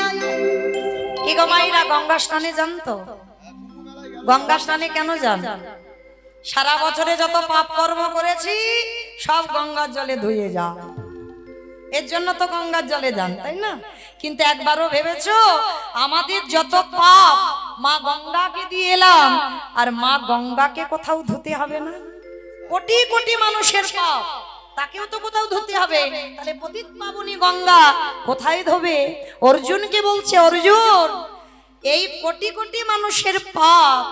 কি গো মাইরা, গঙ্গা স্নানে যান তো? গঙ্গা স্নানে কেন যান? সারা বছরে যত পাপ কর্ম করেছি সব গঙ্গার জলে ধুয়ে যায়, এর জন্য তো গঙ্গার জলে যান, তাই না? কিন্তু একবারও ভেবেছো আমাদের যত পাপ মা গঙ্গাকে দিয়ে এলাম, আর মা গঙ্গাকে কোথাও ধুতে হবে না? কোটি কোটি মানুষের পাপ, তাকেও তো কোথাও ধুতে হবে, তাহলে পতিত পাবনী গঙ্গা কোথায় ধোবে? অর্জুনকে বলছে, অর্জুন এই কোটি কোটি মানুষের পাপ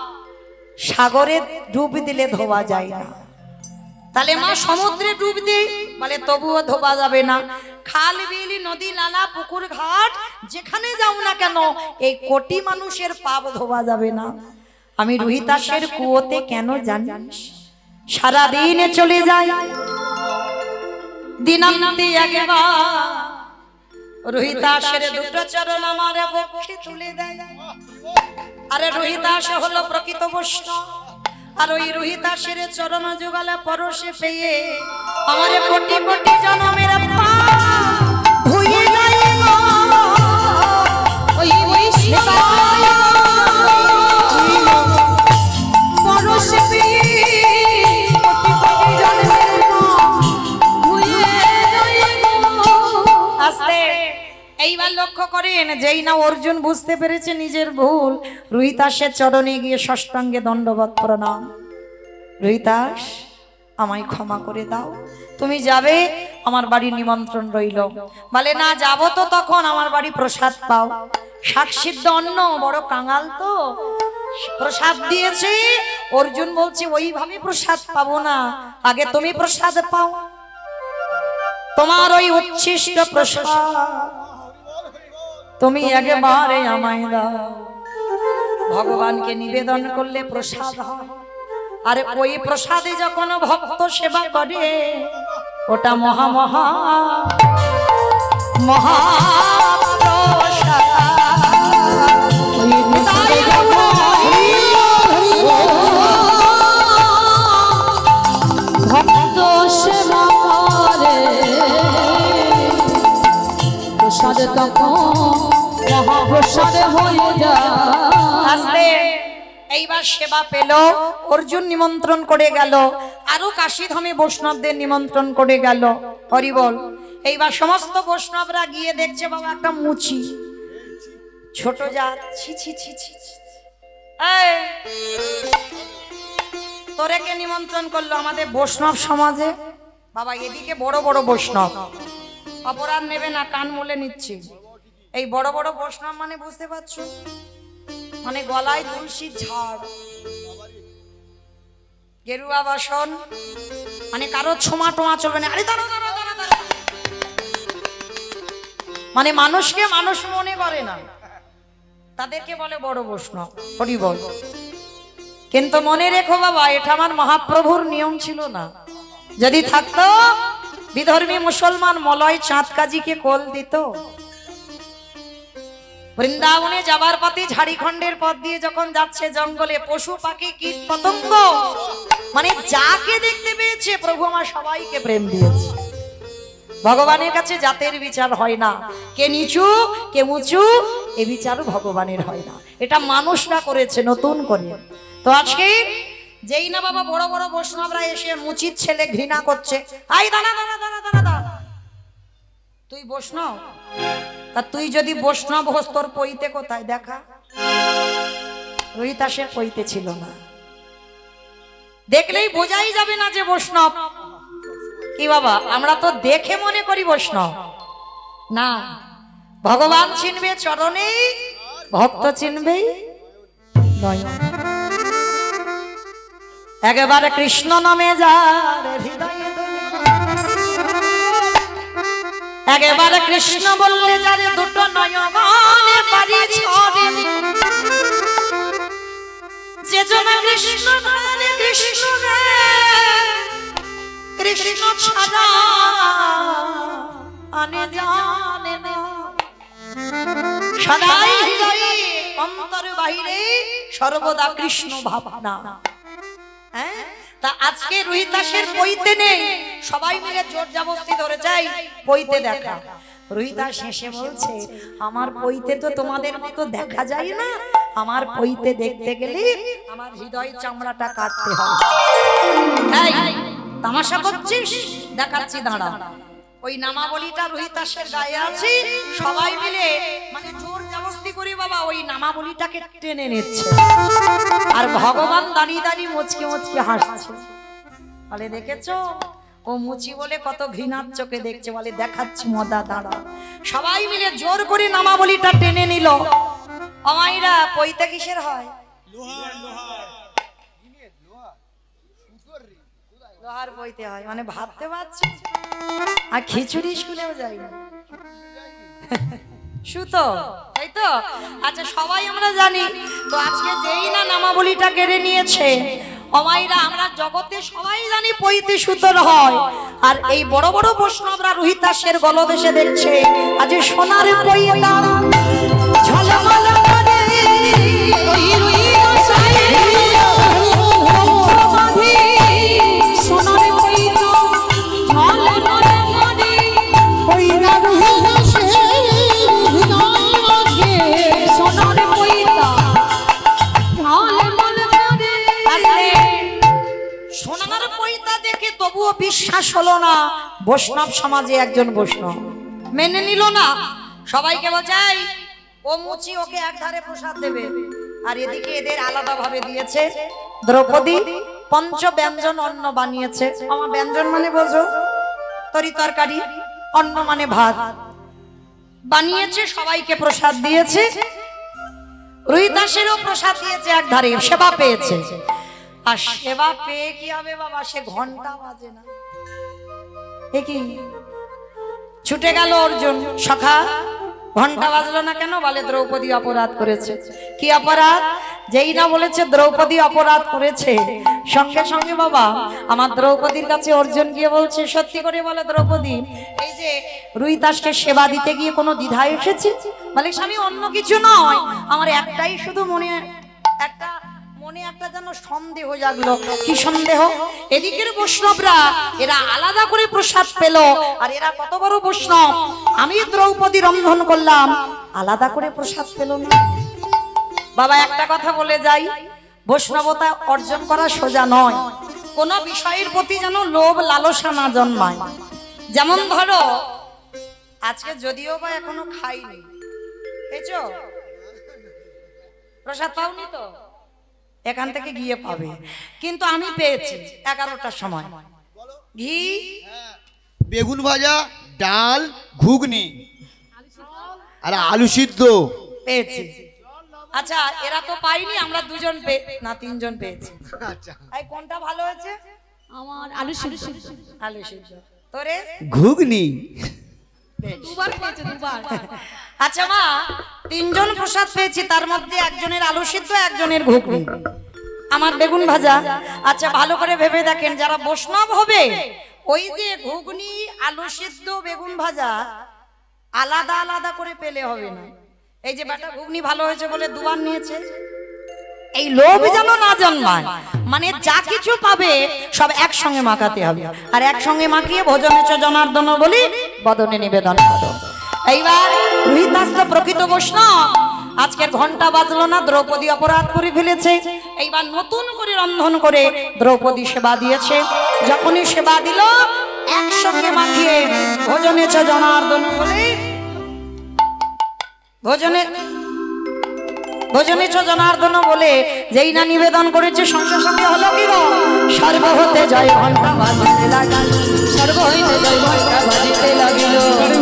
সাগরে ডুব দিলে ধোয়া যায় না, তাহলে মা সমুদ্রে ডুব দেই, বলে তবুও ধোয়া যাবে না। খাল বিল নদী নালা পুকুর ঘাট যেখানে যাও না কেন এই কোটি মানুষের পাপ ধোয়া যাবে না। আমি রোহিতাসের কুয়োতে কেন জানিস? সারাদিনে চলে যায়, দিনান্তে একবার রোহিতাসের দুটো চরণ আমার বক্ষে তুলে দেয়। আরে রোহিতাস হলো প্রকৃত বৈষ্ণব, আর ওই রোহিতাসের চরণ যুগলা পরশে পেয়ে আমার কোটি কোটি জনমের পাপ ধুয়ে যায় গো। ওই বৈষ্ণব পরশে পেয়ে কোটি কোটি জনমের পাপ ধুয়ে যায় গো। আস্তে এইবার লক্ষ্য করেন, যেই না অর্জুন বুঝতে পেরেছে নিজের ভুল, রোহিতাসের চরণে গিয়ে ষষ্ঠাঙ্গে দণ্ডবত প্রণাম। রোহিতাস আমায় ক্ষমা করে দাও, তুমি যাবে আমার বাড়ির নিমন্ত্রণ রইল। বলে না যাবো তো তখন আমার বাড়ি প্রসাদ পাও, শাক সিদ্ধ অন্ন, বড় কাঙাল তো প্রসাদ দিয়েছে। অর্জুন বলছে ওইভাবে প্রসাদ পাবো না, আগে তুমি প্রসাদ পাও, তোমার ওই উচ্ছিষ্ট প্রসাদ তুমি একবারে আমায় দাও। ভগবানকে নিবেদন করলে প্রসাদ হয়, আর ওই প্রসাদে যখন ভক্ত সেবা করে ওটা মহা মহা মহা প্রসাদ। ভক্ত সেবা করে প্রসাদ তখন মহাপ্রসাদ হয়ে যায়। আস্তে এইবার সেবা পেল, অর্জুন নিমন্ত্রণ করে গেল, আরো কাশীধামে বৈষ্ণবদের নিমন্ত্রণ করে গেল। হরি বল। এইবার সমস্ত বৈষ্ণবরা গিয়ে দেখছে বাবা একটা মুচি, ছোট জাত, ছি ছি ছি ছি ছি। এই, তোরে কে নিমন্ত্রণ করলো আমাদের বৈষ্ণব সমাজে? বাবা এদিকে বড় বড় বৈষ্ণব, অপরাধ নেবে না, কান মুলে নিচ্ছি। এই বড় বড় বৈষ্ণব মানে বুঝতে পারছো, মানে গলায় তুলসীর ঝাড়, গেরুয়া বাসন, মানে কারো ছোঁয়া টোয়া চলবে না। আরে দাঁড়া দাঁড়া দাঁড়া দাঁড়া, মানে মানুষকে মানুষ মনে করে না, তাদেরকে বলে বড় বৈষ্ণব। হরি বল। কিন্তু মনে রেখো বাবা, এটা আমার মহাপ্রভুর নিয়ম ছিল না। যদি থাকতো বিধর্মী মুসলমান মলয় চাঁদ কাজীকে কোল দিত। বৃন্দাবনে যাবার পথে ঝাড়িখণ্ডের পথ দিয়ে যখন যাচ্ছে, জঙ্গলে পশু পাখি কীট পতঙ্গ, মানে যাকে দেখতে পেয়েছে প্রভু আমার সবাইকে প্রেম দিয়েছে। ভগবানের কাছে জাতের বিচার হয় না, কে নিচু কে উঁচু এ বিচার ভগবানের হয় না, এটা মানুষরা করেছে নতুন করে। তো আজকে যেই না বাবা বড় বড় বৈষ্ণবরা এসে মুচির ছেলে ঘৃণা করছে, আই দাঁড়া দাঁড়া দাঁড়া দাঁড়া দাঁড়া, তুই বৈষ্ণব? তা তুই যদি বৈষ্ণব হোস তোর পইতে কোথায় দেখা? রোহিতাসের পইতে ছিল না, দেখলেই বোঝাই যাবে না যে বৈষ্ণব। কি বাবা, আমরা তো দেখে মনে করি বৈষ্ণব না। ভগবান চিনবে চরণে, ভক্ত চিনবে নয়ন। একেবারে কৃষ্ণ নামে যার হৃদয়ে, একেবারে কৃষ্ণ বললে যারে দুটো নয়নে বাড়ি ছড়ে, যে জন কৃষ্ণ গানে কৃষ্ণ কৃষ্ণ ছাড়া আনে জানে না, সদাই হৃদয়ে অন্তর বাহিরে সর্বদা কৃষ্ণ ভাবনা। হ্যাঁ, তা আজকে রোহিতাসের পইতে নেই, সবাই মিলে জোর জবরদস্তি ধরে যাই পইতে দেখা। রোহিতাস হেসে বলছে, আমার পইতে তো তোমাদের মতো দেখা যায় না, আমার পইতে দেখতে গেলে আমার হৃদয় চামড়াটা কাটতে হবে। এই তামাশা করছিস? দেখাচ্ছি, দাঁড়া। ওই নামাবলীটা রোহিতাসের গায়ে আছে, সবাই মিলে মানে জোর জবরদস্তি করে বাবা ওই নামাবলীটাকে টেনে নিচ্ছে, আর ভগবান দাঁড়িয়ে দাঁড়িয়ে মুচকে মুচকে হাসছে। বলে দেখেছো, ও মুচি বলে কত ঘৃণার চোখে দেখছে। বলে দেখাচ্ছি মদা, দাঁড়া। সবাই মিলে জোর করে নামাবলীটা টেনে নিল। অমাইরা পইতে কিসের হয়? লোহার পইতে হয়, মানে ভাবতে পারছি। আর খিচুড়ি স্কুলেও যাই না, সুতো, তাই তো? আচ্ছা সবাই আমরা জানি তো। আজকে যেই না নামাবলীটা কেড়ে নিয়েছে, অমাইরা আমরা জগতে সবাই জানি পইতে সুতোর হয়। আর এই বড় বড় বৈষ্ণবরা রোহিতাসের গলদেশে দেখছে আজ সোনার পইতা ঝলমল করে, সোনার পইতা ঝলমল করে, পইরা রোহিতাসে সোনার পইতা ঝলমল করে। সোনার পইতা দেখে তবুও বিশ্বাস হলো না, বৈষ্ণব সমাজে একজন বৈষ্ণব মেনে নিল না। সবাইকে বলছে ও মুচি, ওকে এক ধারে প্রসাদ দেবে, আর এদিকে এদের আলাদা ভাবে দিয়েছে। দ্রৌপদী পঞ্চ ব্যঞ্জন অন্ন বানিয়েছে। আমার ব্যঞ্জন মানে বোঝো, তরি তরকারি, অন্ন মানে ভাত বানিয়েছে, সবাইকে প্রসাদ দিয়েছে। রোহিতাসেরও প্রসাদ দিয়েছে এক ধারে, সেবা পেয়েছে। আর সেবা পেয়ে কি হবে বাবা, সে ঘন্টা বাজে না। এ কি ছুটে গেল অর্জুন, সখা ঘন্টা বাজলো না কেন? বলে দ্রৌপদী অপরাধ করেছে। কি অপরাধ? যেই না বলেছে দ্রৌপদী অপরাধ করেছে, সঙ্গে সঙ্গে বাবা আমার দ্রৌপদীর কাছে অর্জুন গিয়ে বলছে, সত্যি করে বলে দ্রৌপদী, এই যে রোহিতাসকে সেবা দিতে গিয়ে কোনো দ্বিধা এসেছে? বলে স্বামী অন্য কিছু নয়, আমার একটাই শুধু মনে একটা যেন সন্দেহ জাগলো। কি সন্দেহ? এদিকের বৈষ্ণবরা এরা আলাদা করে প্রসাদ পেল, আর এরা কত বড় বৈষ্ণব, আমি দ্রৌপদী রন্ধন করলাম, আলাদা করে প্রসাদ পেল না। বাবা একটা কথা বলে যাই, বৈষ্ণবতা অর্জন করা সোজা নয়। কোন বিষয়ের প্রতি যেন লোভ লালসা না জন্মায়। যেমন ধরো আজকে যদিও বা এখনো খাইনি, খেয়েছো? প্রসাদ পাওনি তো, এখান থেকে গিয়ে পাবে। কিন্তু আমি পেয়েছি 11টার সময় ঘি, বেগুন ভাজা, ডাল, ঘুগনি আর আলু সিদ্ধ পেয়েছি। আচ্ছা এরা তো পাইনি, আমরা দুজন না তিনজন পেয়েছি। আচ্ছা এই কোনটা ভালো হয়েছে? আমার আলু সিদ্ধ আলু সিদ্ধ। তোরে? ঘুগনি। দুবার খেয়েছে, দুবার। আচ্ছা মা, তিনজন প্রসাদ পেয়েছি, তার মধ্যে একজনের আলু সিদ্ধ, একজনের ঘুগনি, আমার বেগুন ভাজা। আচ্ছা ভালো করে ভেবে দেখেন, যারা বৈষ্ণব হবে ওই যে ঘুগনি, আলু সিদ্ধ, বেগুন ভাজা আলাদা আলাদা করে পেলে হবে না। এই যে বাটা ঘুগনি ভালো হয়েছে বলে দুবার নিয়েছে, এই লোভ যেন না জন্মায়। মানে যা কিছু পাবে সব একসঙ্গে মাখাতে হবে, আর একসঙ্গে মাখিয়ে ভোজনে চ জনার্দন বলি বদনে নিবেদন করো। এইবার রোহিদাস তো প্রকৃত বৈষ্ণব, আজকের ঘন্টা বাজলো না, দ্রৌপদী অপরাধ করে ফেলেছে। এইবার নতুন করে রন্ধন করে দ্রৌপদী সেবা দিয়েছে। যখনই সেবা দিল একসঙ্গে মাখিয়ে ভোজনে চ জনার্দন বলি ভোজনে চ জনার্দন বলে যেই না নিবেদন করেছে, সঙ্গে সঙ্গে হলো কি গো, সর্ব হতে জয় ঘন্টা বাজিতে লাগিল, সর্ব হইতে জয় ঘন্টা বাজিতে লাগিল,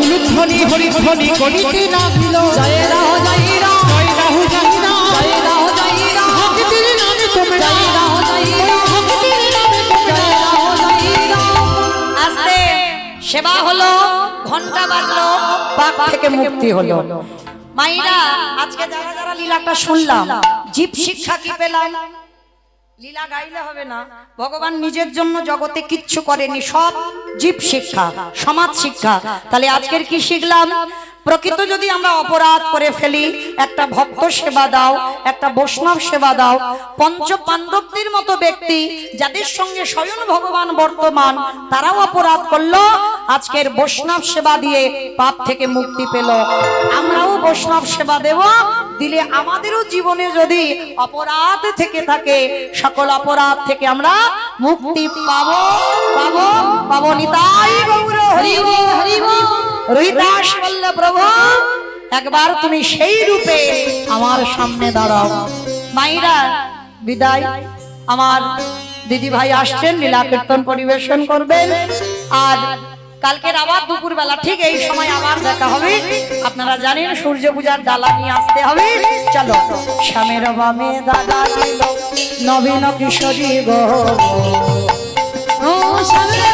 উলুধ্বনি হরিধ্বনি করিতে লাগিল। জয় রাহ জয় রাহ জয় রাহু জয় রাম, জয় রাহ জয় রাহ ভক্তির নামে তোমরা, জয় রাহ জয় রাহ ভক্তির নামে তোমরা। জয় রাহ জয় রাহ। আস্তে সেবা হলো, ঘন্টা বাজলো, পাপ থেকে মুক্তি হলো। মাইরা আজকে যারা যারা লীলাটা শুনলাম, জীব শিক্ষা কি পেলাম? লীলা গাইলে হবে না, ভগবান নিজের জন্য জগতে কিচ্ছু করেনি, সব জীব শিক্ষা, সমাজ শিক্ষা। তাহলে আজকের কি শিখলাম? প্রকৃত যদি আমরা অপরাধ করে ফেলি, একটা ভক্ত সেবা দাও, একটা বৈষ্ণব সেবা দাও। পঞ্চ পাণ্ডবদের মতো ব্যক্তি যাদের সঙ্গে স্বয়ং ভগবান বর্তমান, তারাও অপরাধ করলো, আজকের বৈষ্ণব সেবা দিয়ে পাপ থেকে মুক্তি পেল। আমরাও বৈষ্ণব সেবা দেব, দিলে আমাদেরও জীবনে যদি অপরাধ থেকে থাকে, সকল অপরাধ থেকে আমরা মুক্তি পাবো পাবো পাবো। নিতাই গৌর হরি বল, হরি বল। রোহিদাস বলল, প্রভু একবার তুমি সেই রূপে আমার সামনে দাঁড়াও। মাইরা বিদায়, আমার দিদি ভাই আসছেন, লীলা কীর্তন পরিবেশন করবেন। আর কালকের আবার দুপুর বেলা ঠিক এই সময় আবার দেখা হবে। আপনারা জানেন সূর্য পূজার ডালা নিয়ে আসতে হবে। চলো, শ্যামের বামে দাদা নবীন কিশোরী গো, ও সামনে